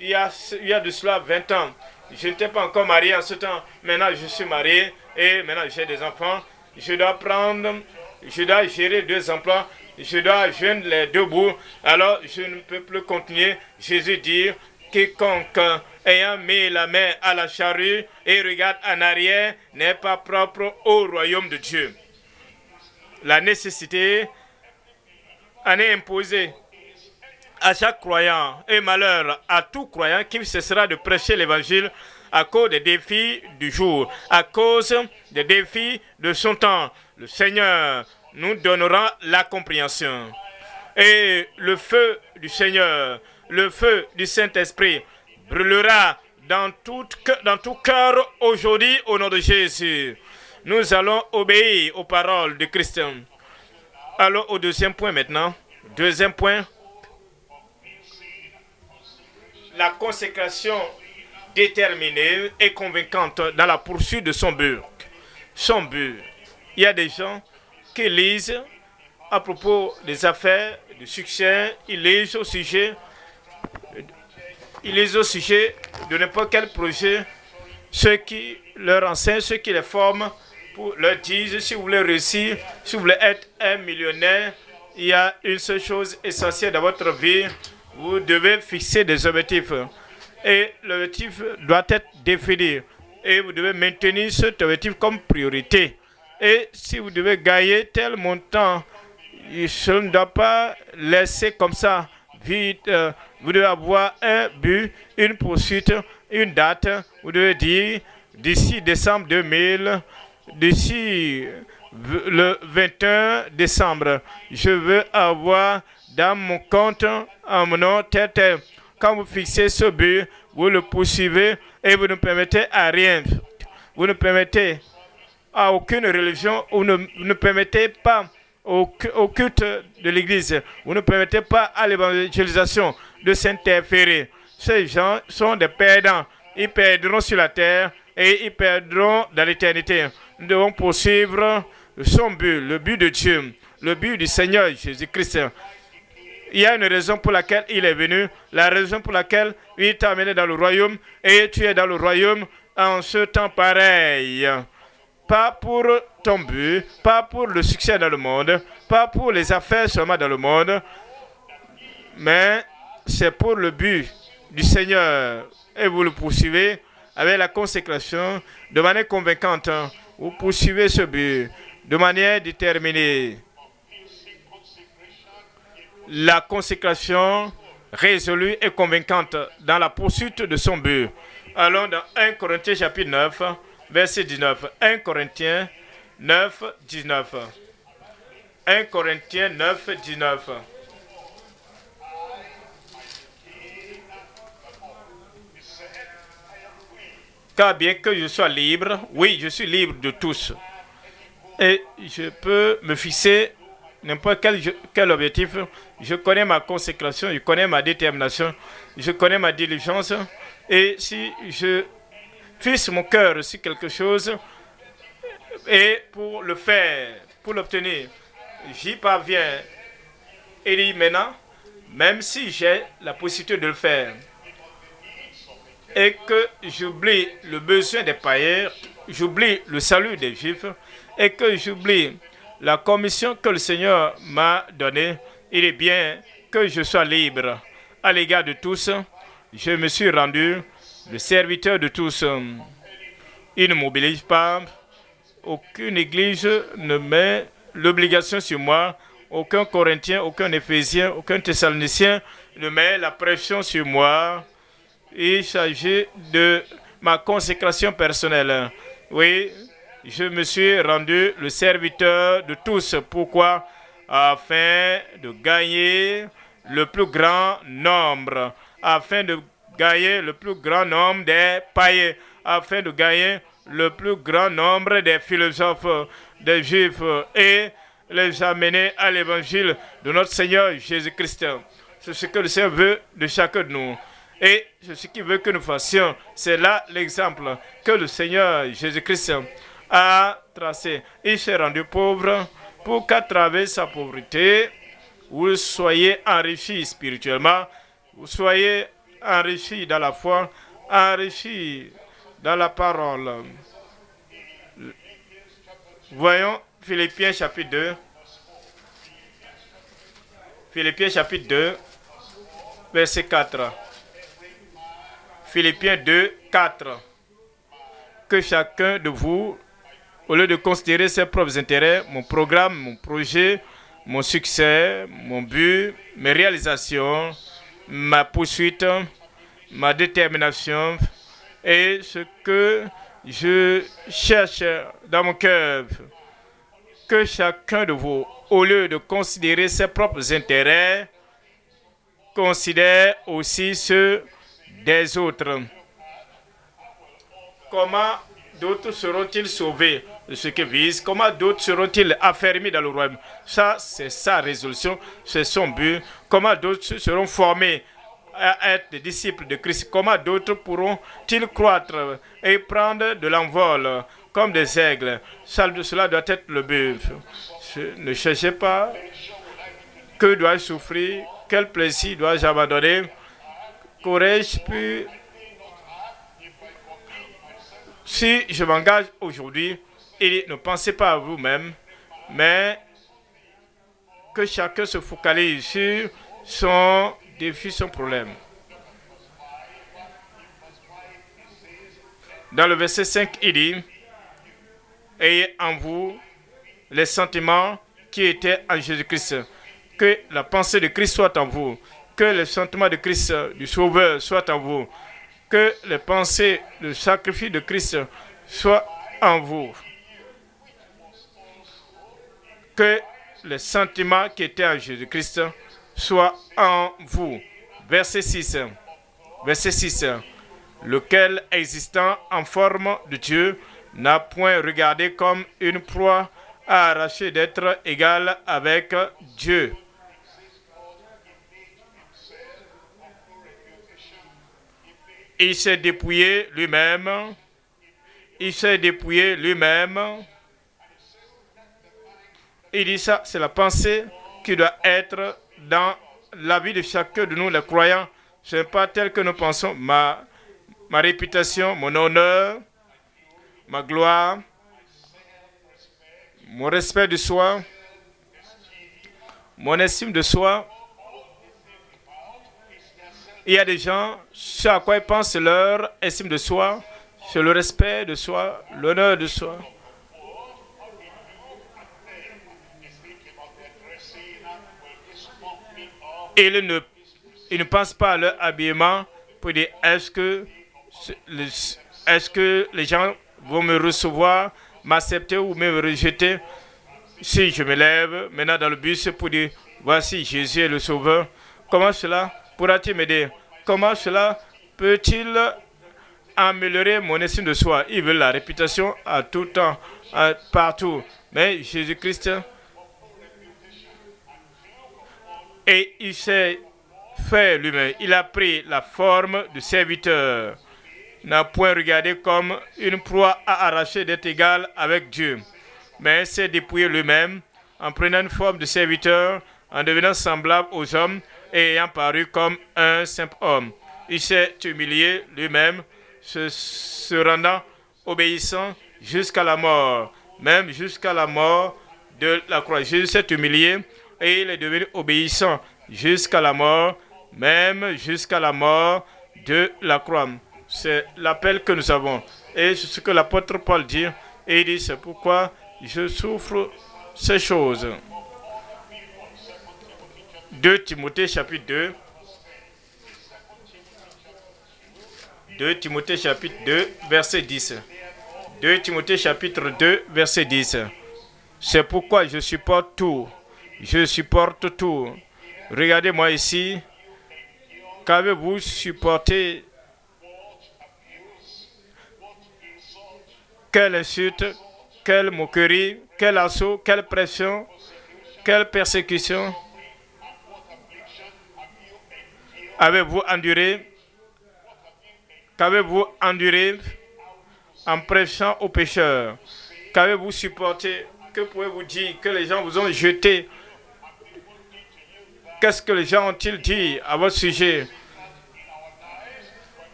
il y a de cela 20 ans. Je n'étais pas encore marié en ce temps, maintenant je suis marié et maintenant j'ai des enfants. Je dois gérer 2 emplois, je dois joindre les 2 bouts, alors je ne peux plus continuer. Jésus dit, quiconque ayant mis la main à la charrue et regarde en arrière n'est pas propre au royaume de Dieu. La nécessité en est imposée à chaque croyant et malheur à tout croyant qui cessera de prêcher l'évangile à cause des défis du jour, à cause des défis de son temps. Le Seigneur nous donnera la compréhension. Et le feu du Seigneur, le feu du Saint-Esprit brûlera dans tout cœur aujourd'hui au nom de Jésus. Nous allons obéir aux paroles de Christ. Allons au deuxième point maintenant. Deuxième point. La consécration déterminée et convaincante dans la poursuite de son but. Son but. Il y a des gens qui lisent à propos des affaires, du succès, ils lisent au sujet de n'importe quel projet, ceux qui leur enseignent, ceux qui les forment, pour leur dire, si vous voulez réussir, si vous voulez être un millionnaire, il y a une seule chose essentielle dans votre vie, vous devez fixer des objectifs. Et l'objectif doit être défini. Et vous devez maintenir cet objectif comme priorité. Et si vous devez gagner tel montant, je ne dois pas laisser comme ça vite. Vous devez avoir un but, une poursuite, une date. Vous devez dire, d'ici décembre 2000, d'ici le 21 décembre, je veux avoir dans mon compte en mon nom tel. Quand vous fixez ce but, vous le poursuivez et vous ne permettez à rien. Vous ne permettez à aucune religion, ou ne permettez pas au culte de l'Église. Vous ne permettez pas à l'évangélisation de s'interférer. Ces gens sont des perdants. Ils perdront sur la terre et ils perdront dans l'éternité. Nous devons poursuivre son but, le but de Dieu, le but du Seigneur Jésus-Christ. Il y a une raison pour laquelle il est venu, la raison pour laquelle il t'a amené dans le royaume et tu es dans le royaume en ce temps pareil. Pas pour ton but, pas pour le succès dans le monde, pas pour les affaires seulement dans le monde, mais c'est pour le but du Seigneur. Et vous le poursuivez avec la consécration de manière convaincante. Vous poursuivez ce but de manière déterminée. La consécration résolue et convaincante dans la poursuite de son but. Allons dans 1 Corinthiens chapitre 9, verset 19. 1 Corinthiens 9, 19. 1 Corinthiens 9, 19. Car bien que je sois libre, oui, je suis libre de tous. Et je peux me fixer n'importe quel objectif. Je connais ma consécration, je connais ma détermination, je connais ma diligence. Et si je fixe mon cœur sur quelque chose, et pour le faire, pour l'obtenir, j'y parviens. Et dit maintenant, même si j'ai la possibilité de le faire, et que j'oublie le besoin des païens, j'oublie le salut des Juifs, et que j'oublie la commission que le Seigneur m'a donnée, il est bien que je sois libre à l'égard de tous. Je me suis rendu le serviteur de tous. Il ne m'oblige pas. Aucune église ne met l'obligation sur moi. Aucun Corinthien, aucun Éphésien, aucun Thessalonicien ne met la pression sur moi. Il s'agit de ma consécration personnelle. Oui, je me suis rendu le serviteur de tous. Pourquoi? Afin de gagner le plus grand nombre. Afin de gagner le plus grand nombre des païens. Afin de gagner le plus grand nombre des philosophes, des juifs. Et les amener à l'évangile de notre Seigneur Jésus-Christ. C'est ce que le Seigneur veut de chacun de nous. Et c'est ce qu'il veut que nous fassions. C'est là l'exemple que le Seigneur Jésus-Christ a tracé. Il s'est rendu pauvre pour qu'à travers sa pauvreté, vous soyez enrichis spirituellement, vous soyez enrichis dans la foi, enrichis dans la parole. Voyons Philippiens chapitre 2. Philippiens chapitre 2, verset 4. Philippiens 2, 4. Que chacun de vous, au lieu de considérer ses propres intérêts, mon programme, mon projet, mon succès, mon but, mes réalisations, ma poursuite, ma détermination et ce que je cherche dans mon cœur, que chacun de vous, au lieu de considérer ses propres intérêts, considère aussi ceux des autres. Comment d'autres seront-ils sauvés de ce qu'ils visent? Comment d'autres seront-ils affermis dans le royaume? Ça, c'est sa résolution, c'est son but. Comment d'autres seront formés à être des disciples de Christ? Comment d'autres pourront-ils croître et prendre de l'envol comme des aigles? Cela doit être le but. Ne cherchez pas que dois-je souffrir, quel plaisir dois-je abandonner. Qu'aurais-je pu... Si je m'engage aujourd'hui, et ne pensez pas à vous-même, mais que chacun se focalise sur son défi, son problème. Dans le verset 5, il dit, « Ayez en vous les sentiments qui étaient en Jésus-Christ. Que la pensée de Christ soit en vous. Que les sentiments de Christ, du Sauveur, soient en vous. Que les pensées de sacrifice de Christ soient en vous. Que les sentiments qui étaient en Jésus-Christ soient en vous. » Verset 6. Verset 6. « Lequel, existant en forme de Dieu, n'a point regardé comme une proie a arraché d'être égal avec Dieu. Il s'est dépouillé lui-même. Il s'est dépouillé lui-même. Il dit ça, c'est la pensée qui doit être dans la vie de chacun de nous, les croyants. Ce n'est pas tel que nous pensons. Ma réputation, mon honneur, ma gloire, mon respect de soi, mon estime de soi. Il y a des gens, ce à quoi ils pensent, c'est leur estime de soi, c'est le respect de soi, l'honneur de soi. Et ils ne pensent pas à leur habillement pour dire est-ce que les gens vont me recevoir, m'accepter ou me rejeter si je me lève maintenant dans le bus pour dire voici Jésus est le Sauveur. Comment cela pourra-t-il m'aider? Comment cela peut-il améliorer mon estime de soi? Ils veulent la réputation à tout temps, partout. Mais Jésus-Christ, et il s'est fait lui-même. Il a pris la forme de serviteur. N'a point regardé comme une proie à arracher d'être égal avec Dieu. Mais s'est dépouillé lui-même en prenant une forme de serviteur, en devenant semblable aux hommes et ayant paru comme un simple homme. Il s'est humilié lui-même, se rendant obéissant jusqu'à la mort, même jusqu'à la mort de la croix. Jésus s'est humilié et il est devenu obéissant jusqu'à la mort, même jusqu'à la mort de la croix. C'est l'appel que nous avons. Et c'est ce que l'apôtre Paul dit. Et il dit, c'est pourquoi je souffre ces choses. 2 Timothée chapitre 2. 2 Timothée chapitre 2, verset 10. 2 Timothée chapitre 2, verset 10. C'est pourquoi je supporte tout. Je supporte tout. Regardez-moi ici. Qu'avez-vous supporté? Quelle insulte, quelle moquerie, quel assaut, quelle pression, quelle persécution avez-vous enduré? Qu'avez-vous enduré en prêchant aux pécheurs? Qu'avez-vous supporté? Que pouvez-vous dire? Que les gens vous ont jeté? Qu'est-ce que les gens ont-ils dit à votre sujet?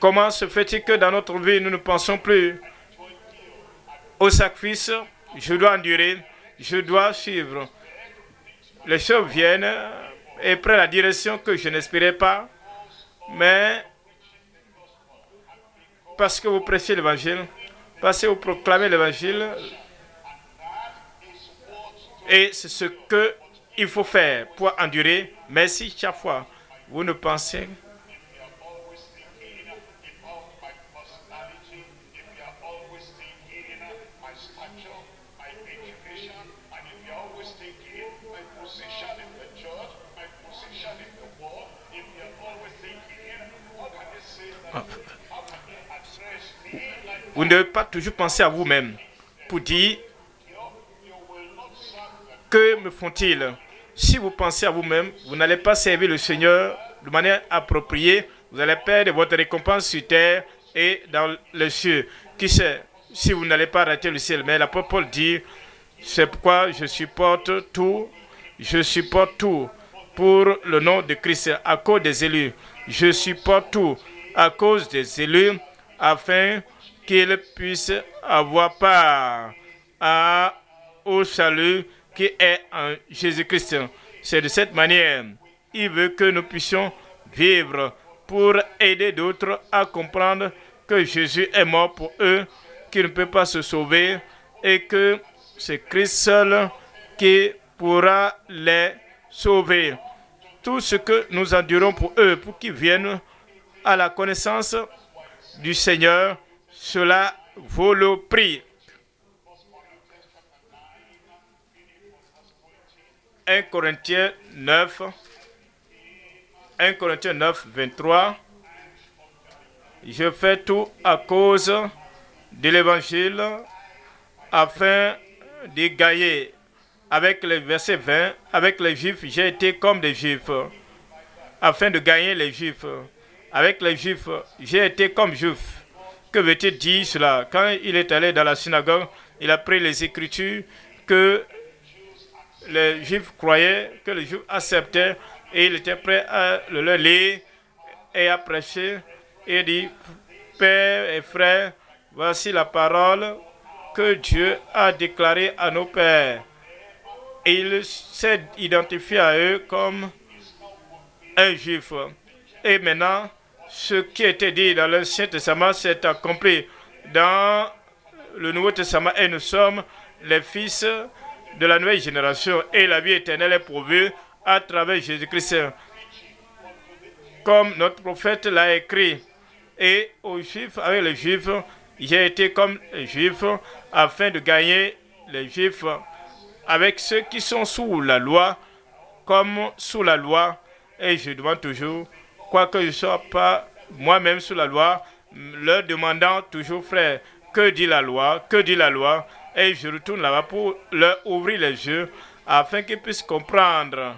Comment se fait-il que dans notre vie, nous ne pensons plus au sacrifice? Je dois endurer, je dois suivre. Les choses viennent et prennent la direction que je n'espérais pas, mais parce que vous prêchez l'évangile, parce que vous proclamez l'évangile, et c'est ce qu'il faut faire pour endurer. Mais si chaque fois vous ne pensez vous ne devez pas toujours penser à vous-même pour dire que me font-ils? Si vous pensez à vous-même, vous n'allez pas servir le Seigneur de manière appropriée. Vous allez perdre votre récompense sur terre et dans les cieux. Qui sait si vous n'allez pas rater le ciel? Mais l'apôtre Paul dit, c'est pourquoi je supporte tout. Je supporte tout pour le nom de Christ à cause des élus. Je supporte tout à cause des élus afin qu'ils puissent avoir part au salut qui est en Jésus-Christ. C'est de cette manière, il veut que nous puissions vivre pour aider d'autres à comprendre que Jésus est mort pour eux, qu'ils ne peuvent pas se sauver et que c'est Christ seul qui pourra les sauver. Tout ce que nous endurons pour eux, pour qu'ils viennent à la connaissance du Seigneur, cela vaut le prix. 1 Corinthiens 9, 23. Je fais tout à cause de l'évangile afin dit gagner avec le verset 20, avec les Juifs, j'ai été comme des Juifs, afin de gagner les Juifs. Avec les Juifs, j'ai été comme Juif. Que veut-il dire cela? Quand il est allé dans la synagogue, il a pris les Écritures que les Juifs croyaient, que les Juifs acceptaient, et il était prêt à le lire et à prêcher. Et il dit, Père et frères, voici la parole que Dieu a déclarée à nos pères. Et il s'est identifié à eux comme un Juif. Et maintenant, ce qui était dit dans l'Ancien Testament s'est accompli dans le Nouveau Testament. Et nous sommes les fils de la nouvelle génération. Et la vie éternelle est pourvue à travers Jésus-Christ. Comme notre prophète l'a écrit. Et aux Juifs, avec les Juifs, j'ai été comme les Juifs afin de gagner les Juifs. Avec ceux qui sont sous la loi, comme sous la loi. Et je demande toujours, quoique je ne sois pas moi-même sous la loi, leur demandant toujours, frère, que dit la loi, que dit la loi, et je retourne là-bas pour leur ouvrir les yeux, afin qu'ils puissent comprendre.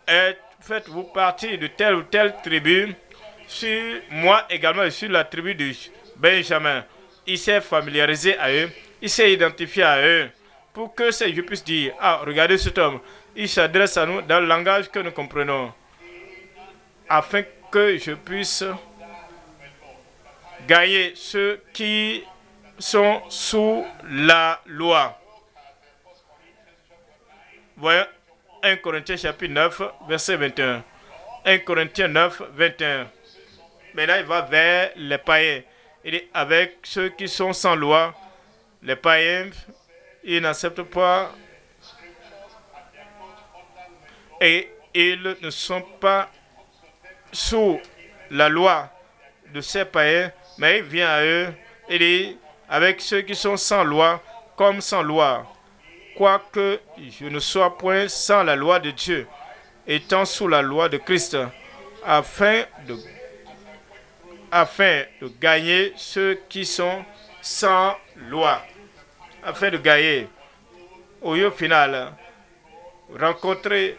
Et faites-vous partie de telle ou telle tribu, sur moi également, sur la tribu de Benjamin. Il s'est familiarisé à eux, il s'est identifié à eux, pour que je puisse dire, ah, regardez cet homme, il s'adresse à nous dans le langage que nous comprenons, afin que je puisse gagner ceux qui sont sous la loi. Voyons 1 Corinthiens chapitre 9, verset 21. 1 Corinthiens 9, 21. Maintenant, il va vers les païens. Il dit, avec ceux qui sont sans loi, les païens, ils n'acceptent pas et ils ne sont pas sous la loi de ces païens, mais il vient à eux et dit, avec ceux qui sont sans loi, comme sans loi, quoique je ne sois point sans la loi de Dieu, étant sous la loi de Christ, afin de gagner ceux qui sont sans loi, afin de gagner, au final, rencontrer.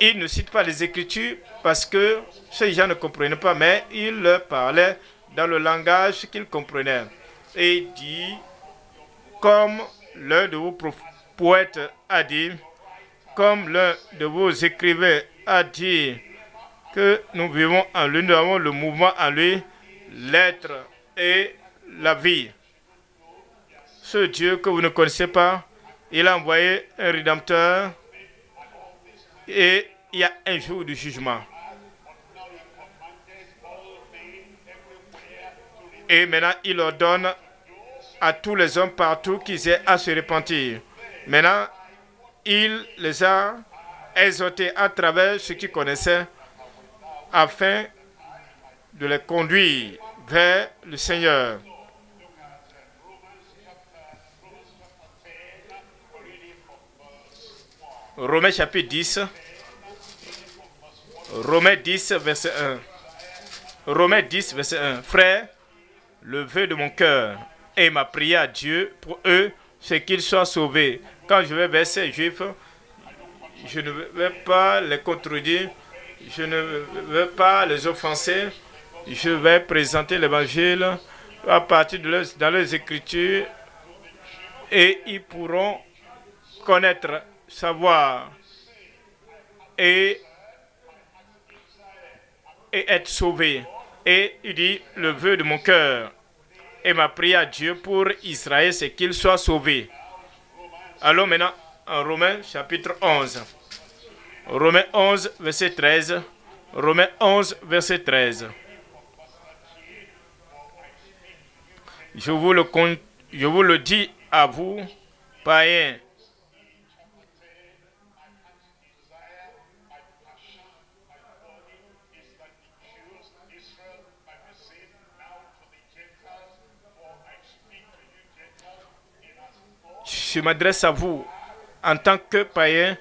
Il ne cite pas les Écritures parce que ces gens ne comprenaient pas, mais il leur parlait dans le langage qu'ils comprenaient. Et il dit, comme l'un de vos poètes a dit, comme l'un de vos écrivains a dit, que nous vivons en lui, nous avons le mouvement en lui, l'être et la vie. Ce Dieu que vous ne connaissez pas, il a envoyé un Rédempteur et il y a un jour du jugement. Et maintenant, il ordonne à tous les hommes partout qu'ils aient à se repentir. Maintenant, il les a exhortés à travers ce qu'ils connaissaient afin de les conduire vers le Seigneur. Romains chapitre 10. Romains 10, verset 1. Romains 10, verset 1. Frère, le vœu de mon cœur et ma prière à Dieu pour eux, c'est qu'ils soient sauvés. Quand je vais vers ces Juifs, je ne vais pas les contredire, je ne vais pas les offenser, je vais présenter l'évangile à partir de dans leurs écritures et ils pourront connaître, savoir et être sauvés. Et il dit, le vœu de mon cœur et ma prière à Dieu pour Israël, c'est qu'il soit sauvé. Allons maintenant en Romains chapitre 11. Romains 11, verset 13. Romains 11, verset 13. Je vous le dis à vous, païens. Je m'adresse à vous en tant que païen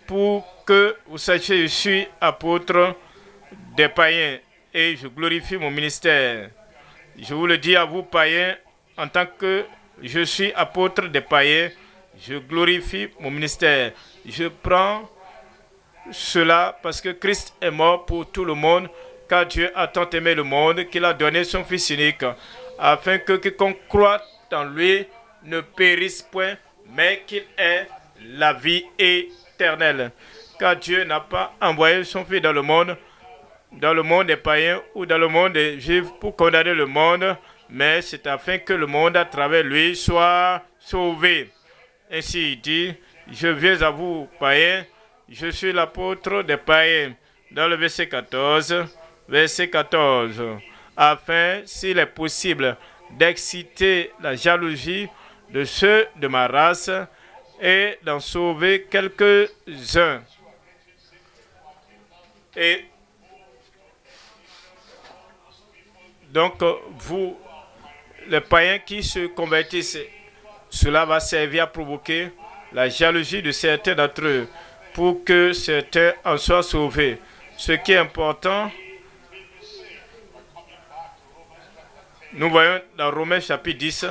pour que vous sachiez que je suis apôtre des païens et je glorifie mon ministère. Je vous le dis à vous, païens, en tant que je suis apôtre des païens, je glorifie mon ministère. Je prends cela parce que Christ est mort pour tout le monde, car Dieu a tant aimé le monde qu'il a donné son Fils unique, afin que quiconque croit en lui ne périsse point, mais qu'il ait la vie éternelle. Car Dieu n'a pas envoyé son Fils dans le monde des païens ou dans le monde des juifs pour condamner le monde, mais c'est afin que le monde à travers lui soit sauvé. Ainsi il dit, je viens à vous, païens, je suis l'apôtre des païens. Dans le verset 14, afin, s'il est possible, d'exciter la jalousie de ceux de ma race et d'en sauver quelques-uns. Et donc, vous, les païens qui se convertissent, cela va servir à provoquer la jalousie de certains d'entre eux pour que certains en soient sauvés. Ce qui est important, nous voyons dans Romains chapitre 10,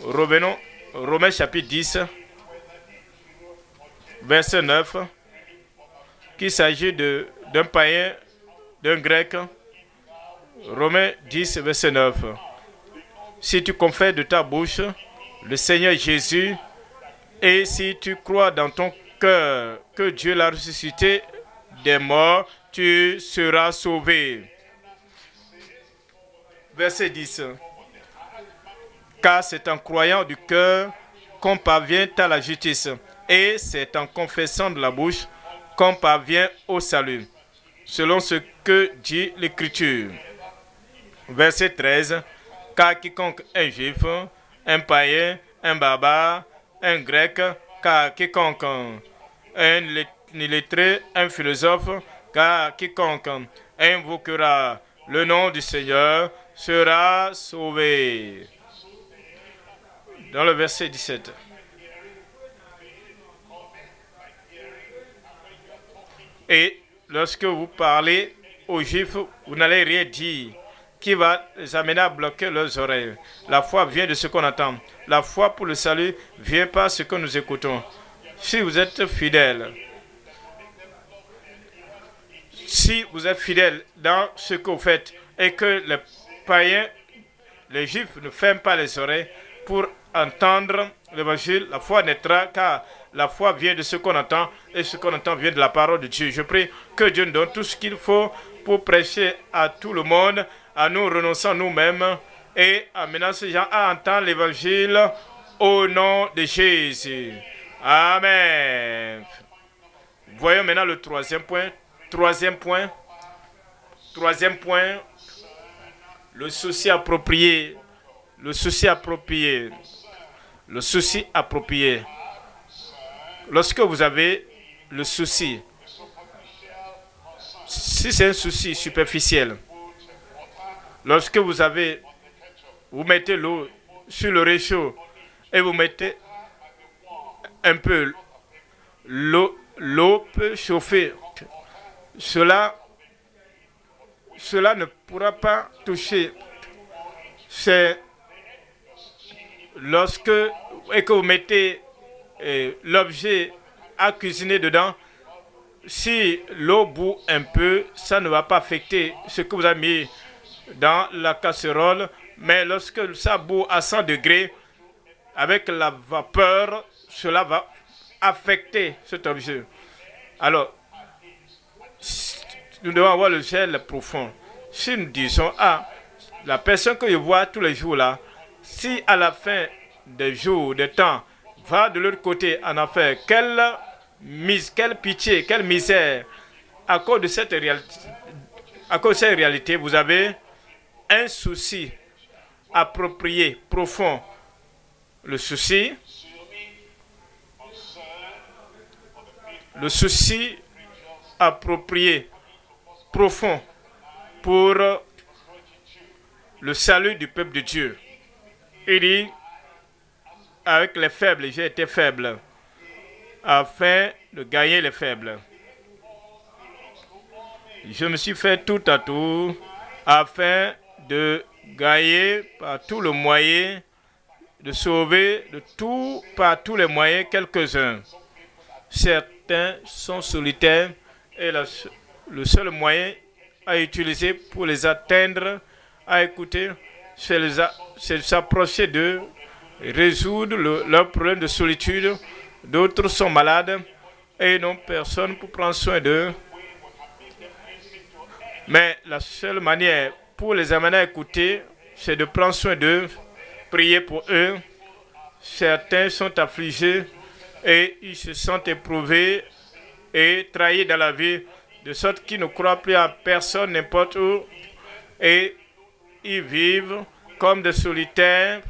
revenons, Romains chapitre 10, verset 9, qu'il s'agit d'un païen, d'un grec. Romains 10, verset 9. Si tu confesses de ta bouche le Seigneur Jésus et si tu crois dans ton cœur que Dieu l'a ressuscité des morts, tu seras sauvé. Verset 10. Car c'est en croyant du cœur qu'on parvient à la justice et c'est en confessant de la bouche qu'on parvient au salut, selon ce que dit l'Écriture. Verset 13. Car quiconque est juif, un païen, un barbare, un grec, car quiconque est un illettré, un philosophe, car quiconque invoquera le nom du Seigneur sera sauvé. Dans le verset 17. Et lorsque vous parlez aux Juifs, vous n'allez rien dire qui va les amener à bloquer leurs oreilles. La foi vient de ce qu'on entend. La foi pour le salut vient par ce que nous écoutons. Si vous êtes fidèle, dans ce que vous faites et que les païens, les Juifs ne ferment pas les oreilles pour entendre l'évangile, la foi naîtra car la foi vient de ce qu'on entend et ce qu'on entend vient de la parole de Dieu. Je prie que Dieu nous donne tout ce qu'il faut pour prêcher à tout le monde, à nous renonçant nous-mêmes et amenant ces gens à entendre l'évangile au nom de Jésus. Amen. Voyons maintenant le troisième point. Troisième point, le souci approprié. Le souci approprié. Le souci approprié. Lorsque vous avez le souci, si c'est un souci superficiel, lorsque vous mettez l'eau sur le réchaud et vous mettez un peu, l'eau peut chauffer. Cela ne pourra pas toucher. C'est lorsque vous mettez l'objet à cuisiner dedans, si l'eau bout un peu, ça ne va pas affecter ce que vous avez mis dans la casserole, mais lorsque ça bout à 100 degrés, avec la vapeur, cela va affecter cet objet. Alors, nous devons avoir le gel profond. Si nous disons, la personne que je vois tous les jours là, si à la fin des jours, des temps, va de l'autre côté en affaire, quelle pitié, quelle misère, à cause de cette réalité, vous avez un souci approprié, profond. Le souci approprié, profond pour le salut du peuple de Dieu. Il dit, avec les faibles, j'ai été faible, afin de gagner les faibles. Je me suis fait tout à tout, afin de gagner par tout le moyen, de sauver par tous les moyens quelques-uns. Certains sont solitaires et le seul moyen à utiliser pour les atteindre, à écouter, c'est de s'approcher d'eux, résoudre leurs problèmes de solitude. D'autres sont malades et n'ont personne pour prendre soin d'eux. Mais la seule manière pour les amener à écouter, c'est de prendre soin d'eux, prier pour eux. Certains sont affligés et ils se sentent éprouvés et trahis dans la vie, de sorte qu'ils ne croient plus à personne, n'importe où, et ils vivent comme des solitaires.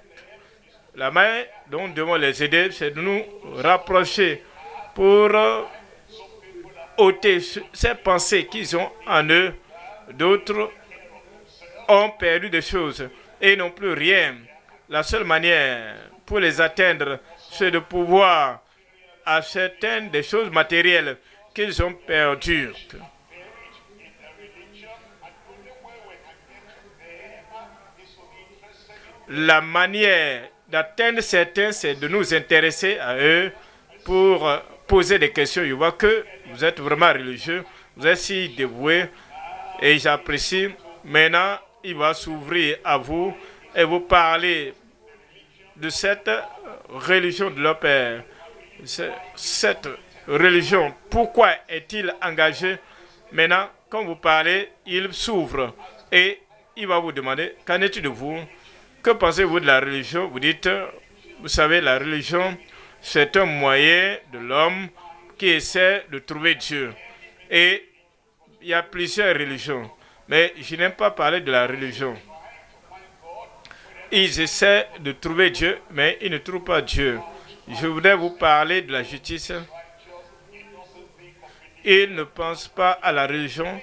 La main dont nous devons les aider, c'est de nous rapprocher pour ôter ces pensées qu'ils ont en eux. D'autres ont perdu des choses et n'ont plus rien. La seule manière pour les atteindre, c'est de pouvoir acheter des choses matérielles qu'ils ont perdues. La manière d'atteindre certains, c'est de nous intéresser à eux pour poser des questions. Je vois que vous êtes vraiment religieux, vous êtes si dévoués et j'apprécie. Maintenant, il va s'ouvrir à vous et vous parler de cette religion de leur père. Cette religion, pourquoi est-il engagé? Maintenant, quand vous parlez, il s'ouvre et il va vous demander, qu'en est-il de vous? Que pensez-vous de la religion? Vous dites, vous savez, la religion, c'est un moyen de l'homme qui essaie de trouver Dieu. Et il y a plusieurs religions. Mais je n'aime pas parler de la religion. Ils essaient de trouver Dieu, mais ils ne trouvent pas Dieu. Je voudrais vous parler de la justice. Ils ne pensent pas à la religion.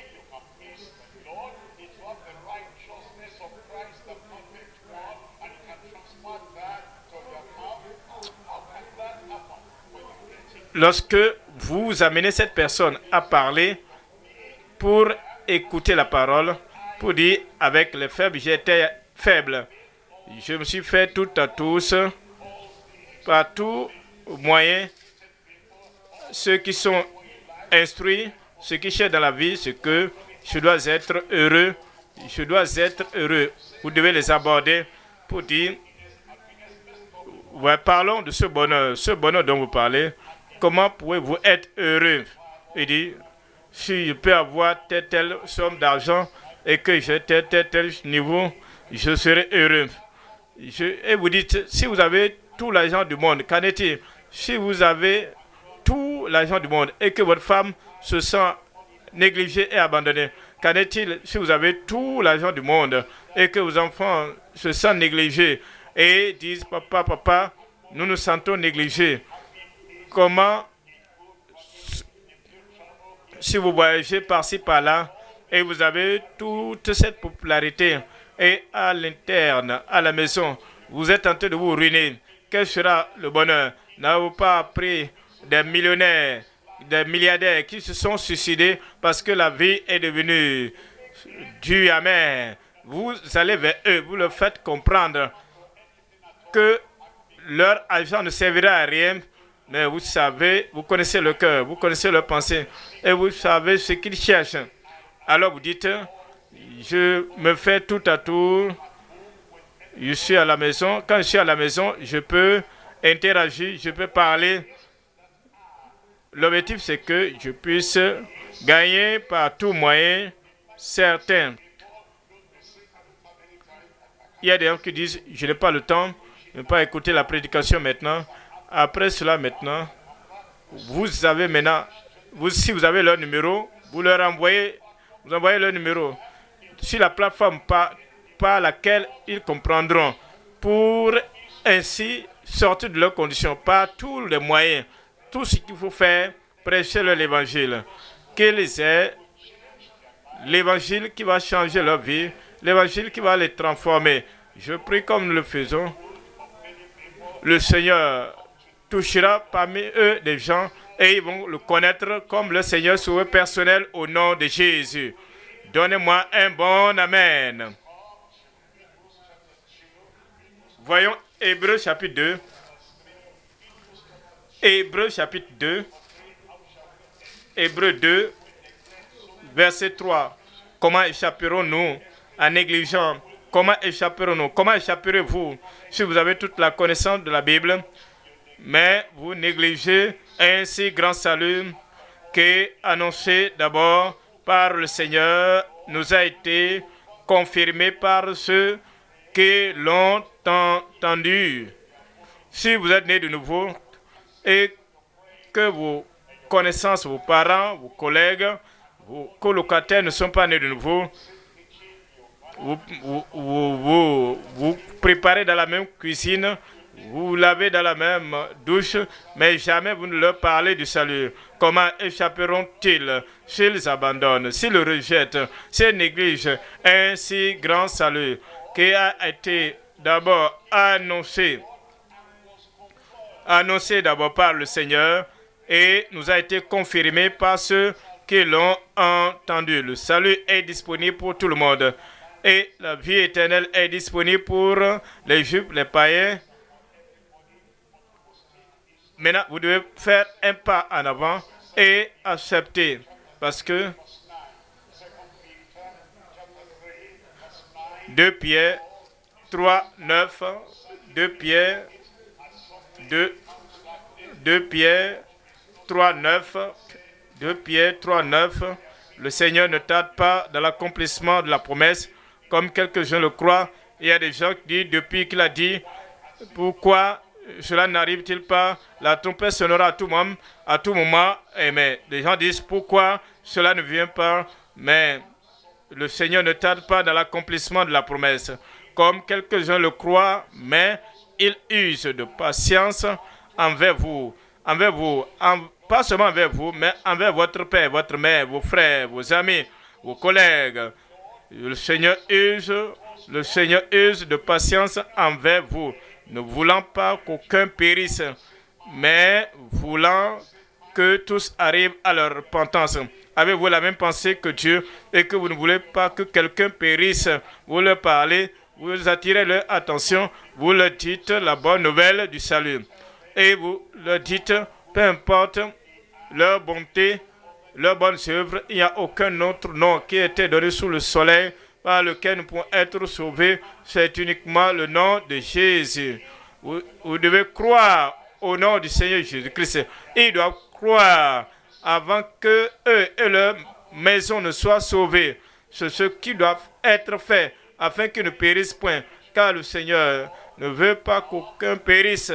Lorsque vous amenez cette personne à parler pour écouter la parole, pour dire avec les faibles, j'étais faible. Je me suis fait tout à tous, par tout moyen. Ceux qui sont instruits, ceux qui cherchent dans la vie, c'est que je dois être heureux. Je dois être heureux. Vous devez les aborder pour dire, ouais, parlons de ce bonheur dont vous parlez. Comment pouvez-vous être heureux? Il dit, si je peux avoir telle somme d'argent et que j'ai tel niveau, je serai heureux. Et vous dites, si vous avez tout l'argent du monde, qu'en est-il? Si vous avez tout l'argent du monde et que votre femme se sent négligée et abandonnée, qu'en est-il si vous avez tout l'argent du monde et que vos enfants se sentent négligés et disent, papa, nous nous sentons négligés? Comment, si vous voyagez par-ci, par-là, et vous avez toute cette popularité, et à l'interne, à la maison, vous êtes en train de vous ruiner, quel sera le bonheur? N'avez-vous pas appris des millionnaires, des milliardaires qui se sont suicidés parce que la vie est devenue dure, amère? Vous allez vers eux, vous leur faites comprendre que leur argent ne servira à rien. Mais vous savez, vous connaissez le cœur, vous connaissez leurs pensées et vous savez ce qu'ils cherchent. Alors vous dites, je me fais tout à tout, je suis à la maison. Quand je suis à la maison, je peux interagir, je peux parler. L'objectif, c'est que je puisse gagner par tout moyen certains. Il y a des gens qui disent, je n'ai pas le temps, je ne vais pas écouter la prédication maintenant. Après cela, maintenant, vous avez maintenant, si vous avez leur numéro, vous leur envoyez leur numéro sur la plateforme par laquelle ils comprendront pour ainsi sortir de leurs conditions par tous les moyens. Tout ce qu'il faut faire, prêcher leur l'évangile. Qu'ils aient l'évangile qui va changer leur vie, l'évangile qui va les transformer. Je prie comme nous le faisons. Le Seigneur touchera parmi eux des gens et ils vont le connaître comme le Seigneur sauveur personnel au nom de Jésus. Donnez-moi un bon Amen. Voyons Hébreux chapitre 2. Hébreux chapitre 2. Hébreux 2, verset 3. Comment échapperons-nous en négligeant? Comment échapperons-nous? Comment échapperez-vous si vous avez toute la connaissance de la Bible, mais vous négligez un si grand salut qui, annoncé d'abord par le Seigneur, nous a été confirmé par ceux qui l'ont entendu. Si vous êtes né de nouveau et que vos connaissances, vos parents, vos collègues, vos colocataires ne sont pas nés de nouveau, vous préparez dans la même cuisine, vous lavez dans la même douche, mais jamais vous ne leur parlez du salut. Comment échapperont-ils s'ils abandonnent, s'ils rejettent, s'ils négligent un si grand salut qui a été d'abord annoncé d'abord par le Seigneur et nous a été confirmé par ceux qui l'ont entendu. Le salut est disponible pour tout le monde. Et la vie éternelle est disponible pour les Juifs, les païens. Maintenant, vous devez faire un pas en avant et accepter. Parce que 2 Pierre 3, 9, 2 Pierre 3, 9, 2 Pierre 3, 9, le Seigneur ne tarde pas dans l'accomplissement de la promesse, comme quelques-uns le croient. Il y a des gens qui disent, depuis qu'il a dit, pourquoi cela n'arrive-t-il pas? La trompette sonnera à tout moment. Mais les gens disent, pourquoi cela ne vient pas? Mais le Seigneur ne tarde pas dans l'accomplissement de la promesse, comme quelques-uns le croient, mais il use de patience envers vous, pas seulement envers vous, mais envers votre père, votre mère, vos frères, vos amis, vos collègues. Le Seigneur use de patience envers vous, ne voulant pas qu'aucun périsse, mais voulant que tous arrivent à leur repentance. Avez-vous la même pensée que Dieu et que vous ne voulez pas que quelqu'un périsse? Vous leur parlez, vous attirez leur attention, vous leur dites la bonne nouvelle du salut. Et vous leur dites, peu importe leur bonté, leurs bonnes œuvres, il n'y a aucun autre nom qui a été donné sous le soleil par lequel nous pouvons être sauvés. C'est uniquement le nom de Jésus. Vous devez croire au nom du Seigneur Jésus-Christ. Ils doivent croire avant que eux et leur maison ne soient sauvés. C'est ce qui doit être fait afin qu'ils ne périssent point. Car le Seigneur ne veut pas qu'aucun périsse,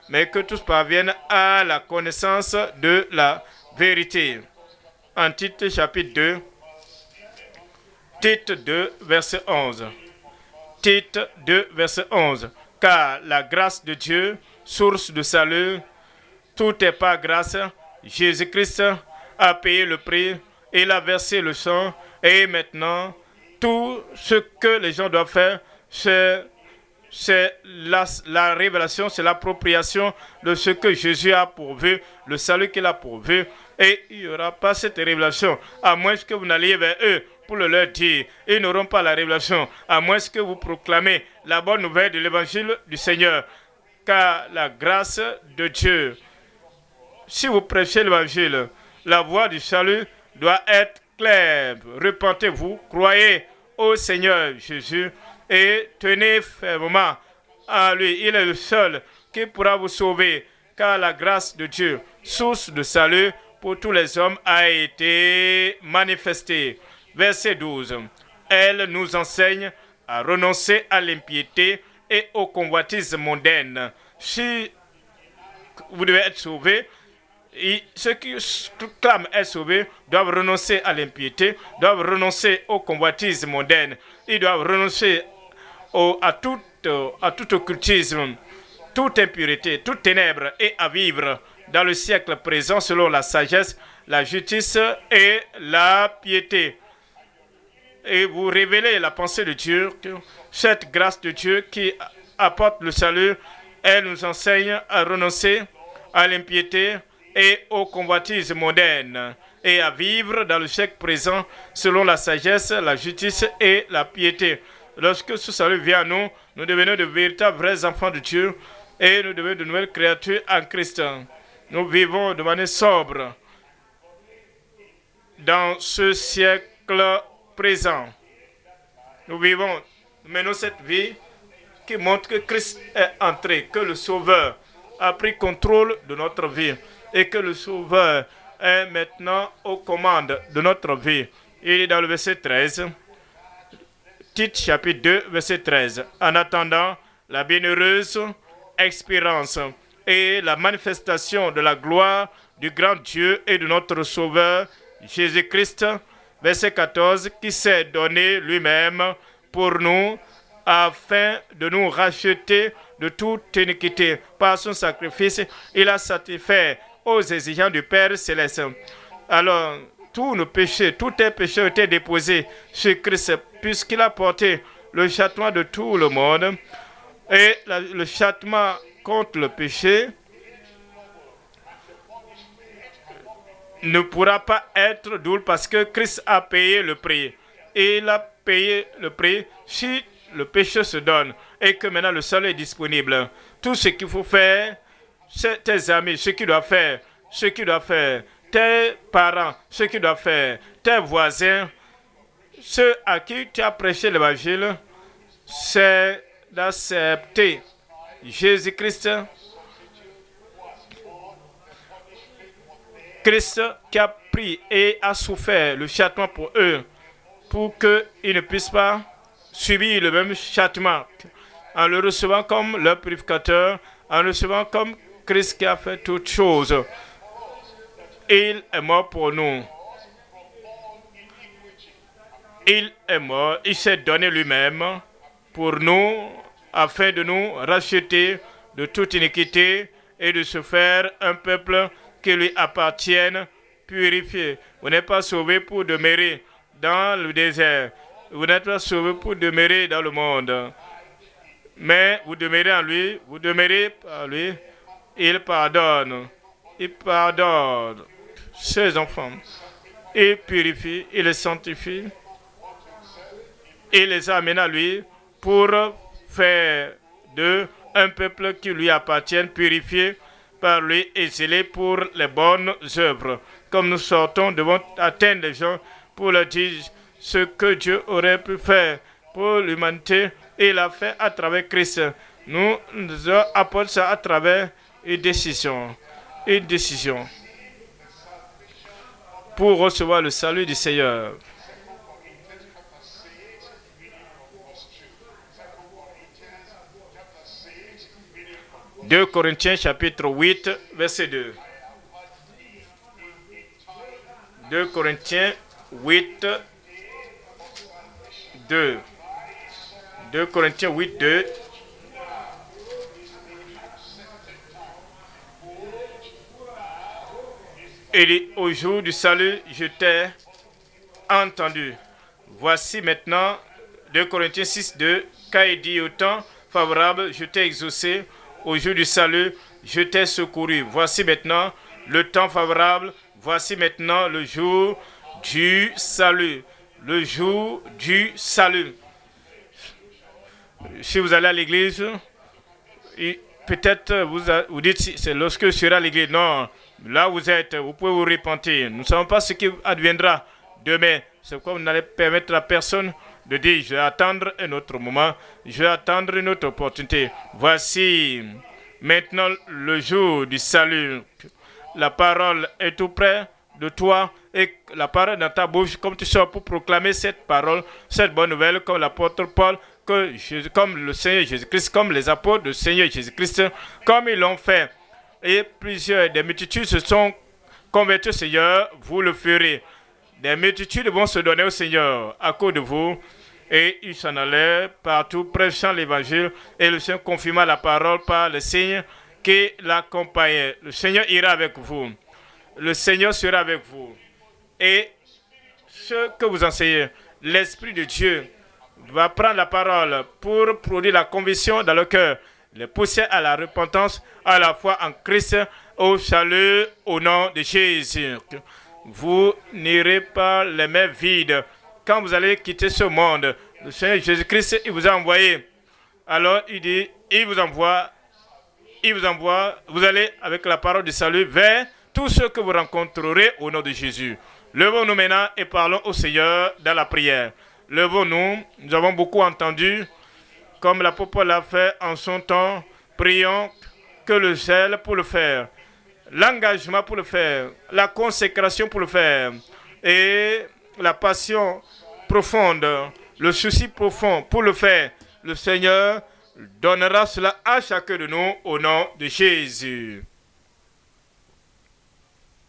mais que tous parviennent à la connaissance de la vérité. En Tite chapitre 2, Tite 2, verset 11. Tite 2, verset 11. Car la grâce de Dieu, source de salut, tout est par grâce. Jésus-Christ a payé le prix, il a versé le sang, et maintenant, tout ce que les gens doivent faire, c'est la révélation, c'est l'appropriation de ce que Jésus a pourvu, le salut qu'il a pourvu. Et il n'y aura pas cette révélation, à moins que vous n'alliez vers eux pour le leur dire. Ils n'auront pas la révélation, à moins que vous proclamez la bonne nouvelle de l'évangile du Seigneur. Car la grâce de Dieu, si vous prêchez l'évangile, la voie du salut doit être claire. Repentez-vous, croyez au Seigneur Jésus et tenez fermement à lui. Il est le seul qui pourra vous sauver, car la grâce de Dieu, source de salut pour tous les hommes, a été manifestée. Verset 12. Elle nous enseigne à renoncer à l'impiété et aux convoitises mondaines. Si vous devez être sauvés, ceux qui clament être sauvés doivent renoncer à l'impiété, doivent renoncer aux convoitises mondaines. Ils doivent renoncer à tout occultisme, toute impureté, toute ténèbre, et à vivre dans le siècle présent selon la sagesse, la justice et la piété. Et vous révélez la pensée de Dieu, cette grâce de Dieu qui apporte le salut. Elle nous enseigne à renoncer à l'impiété et aux convoitises mondaines et à vivre dans le siècle présent selon la sagesse, la justice et la piété. Lorsque ce salut vient à nous, nous devenons de véritables vrais enfants de Dieu et nous devenons de nouvelles créatures en Christ. Nous vivons de manière sobre dans ce siècle présent. Nous menons cette vie qui montre que Christ est entré, que le Sauveur a pris contrôle de notre vie et que le Sauveur est maintenant aux commandes de notre vie. Il est dans le verset 13, Tite chapitre 2, verset 13. En attendant la bienheureuse expérience et la manifestation de la gloire du grand Dieu et de notre Sauveur Jésus-Christ, verset 14, qui s'est donné lui-même pour nous afin de nous racheter de toute iniquité. Par son sacrifice, il a satisfait aux exigences du Père céleste. Alors, tous nos péchés, tous tes péchés ont été déposés sur Christ, puisqu'il a porté le châtiment de tout le monde. Et le châtiment contre le péché ne pourra pas être double parce que Christ a payé le prix. Et il a payé le prix si le péché se donne et que maintenant le salut est disponible. Tout ce qu'il faut faire, c'est tes amis, ce qu'ils doivent faire, tes parents, ce qu'ils doivent faire, tes voisins, ceux à qui tu as prêché l'évangile, c'est d'accepter Jésus-Christ, Christ qui a pris et a souffert le châtiment pour eux, pour qu'ils ne puissent pas subir le même châtiment, en le recevant comme leur purificateur, en le recevant comme Christ qui a fait toutes choses. Il est mort pour nous. Il est mort, il s'est donné lui-même pour nous, afin de nous racheter de toute iniquité et de se faire un peuple qui lui appartienne, purifié. Vous n'êtes pas sauvé pour demeurer dans le désert. Vous n'êtes pas sauvé pour demeurer dans le monde. Mais vous demeurez en lui, vous demeurez par lui. Il pardonne. Il pardonne ses enfants. Il purifie, il les sanctifie. Il les amène à lui pour faire d'eux un peuple qui lui appartienne, purifié par lui et zélé pour les bonnes œuvres. Comme nous sortons, devons atteindre les gens pour leur dire ce que Dieu aurait pu faire pour l'humanité. Et il l'a fait à travers Christ. Nous apportons ça à travers une décision. Une décision pour recevoir le salut du Seigneur. 2 Corinthiens chapitre 8, verset 2. 2 Corinthiens 8, 2. 2 Corinthiens 8, 2. Il dit, au jour du salut, je t'ai entendu. Voici maintenant 2 Corinthiens 6, 2. Car il dit au temps favorable, je t'ai exaucé. Au jour du salut, je t'ai secouru. Voici maintenant le temps favorable. Voici maintenant le jour du salut. Le jour du salut. Si vous allez à l'église, peut-être vous dites, c'est lorsque je serai à l'église. Non, là vous êtes, vous pouvez vous repentir. Nous ne savons pas ce qui adviendra demain. C'est pourquoi vous n'allez permettre à personne de dire, je vais attendre un autre moment, je vais attendre une autre opportunité. Voici maintenant le jour du salut. La parole est tout près de toi et la parole dans ta bouche, comme tu sors pour proclamer cette parole, cette bonne nouvelle, comme l'apôtre Paul, comme le Seigneur Jésus-Christ, comme les apôtres du Seigneur Jésus-Christ, comme ils l'ont fait. Et des multitudes se sont converties au Seigneur, vous le ferez. Des multitudes vont se donner au Seigneur à cause de vous. Et ils s'en allaient partout, prêchant l'évangile. Et le Seigneur confirma la parole par les signes qui l'accompagnaient. Le Seigneur ira avec vous. Le Seigneur sera avec vous. Et ce que vous enseignez, l'Esprit de Dieu va prendre la parole pour produire la conviction dans le cœur, les pousser à la repentance, à la foi en Christ, au salut, au nom de Jésus. Vous n'irez pas les mains vides. Quand vous allez quitter ce monde, Le Seigneur Jésus-Christ, il vous a envoyé. Alors il dit, il vous envoie, vous allez avec la parole du salut vers tous ceux que vous rencontrerez au nom de Jésus. Levons-nous maintenant et parlons au Seigneur dans la prière. Levons-nous, nous avons beaucoup entendu, comme l'apôtre l'a fait en son temps, prions que le zèle pour le faire, l'engagement pour le faire, la consécration pour le faire, et la passion profonde, le souci profond pour le faire. Le Seigneur donnera cela à chacun de nous au nom de Jésus.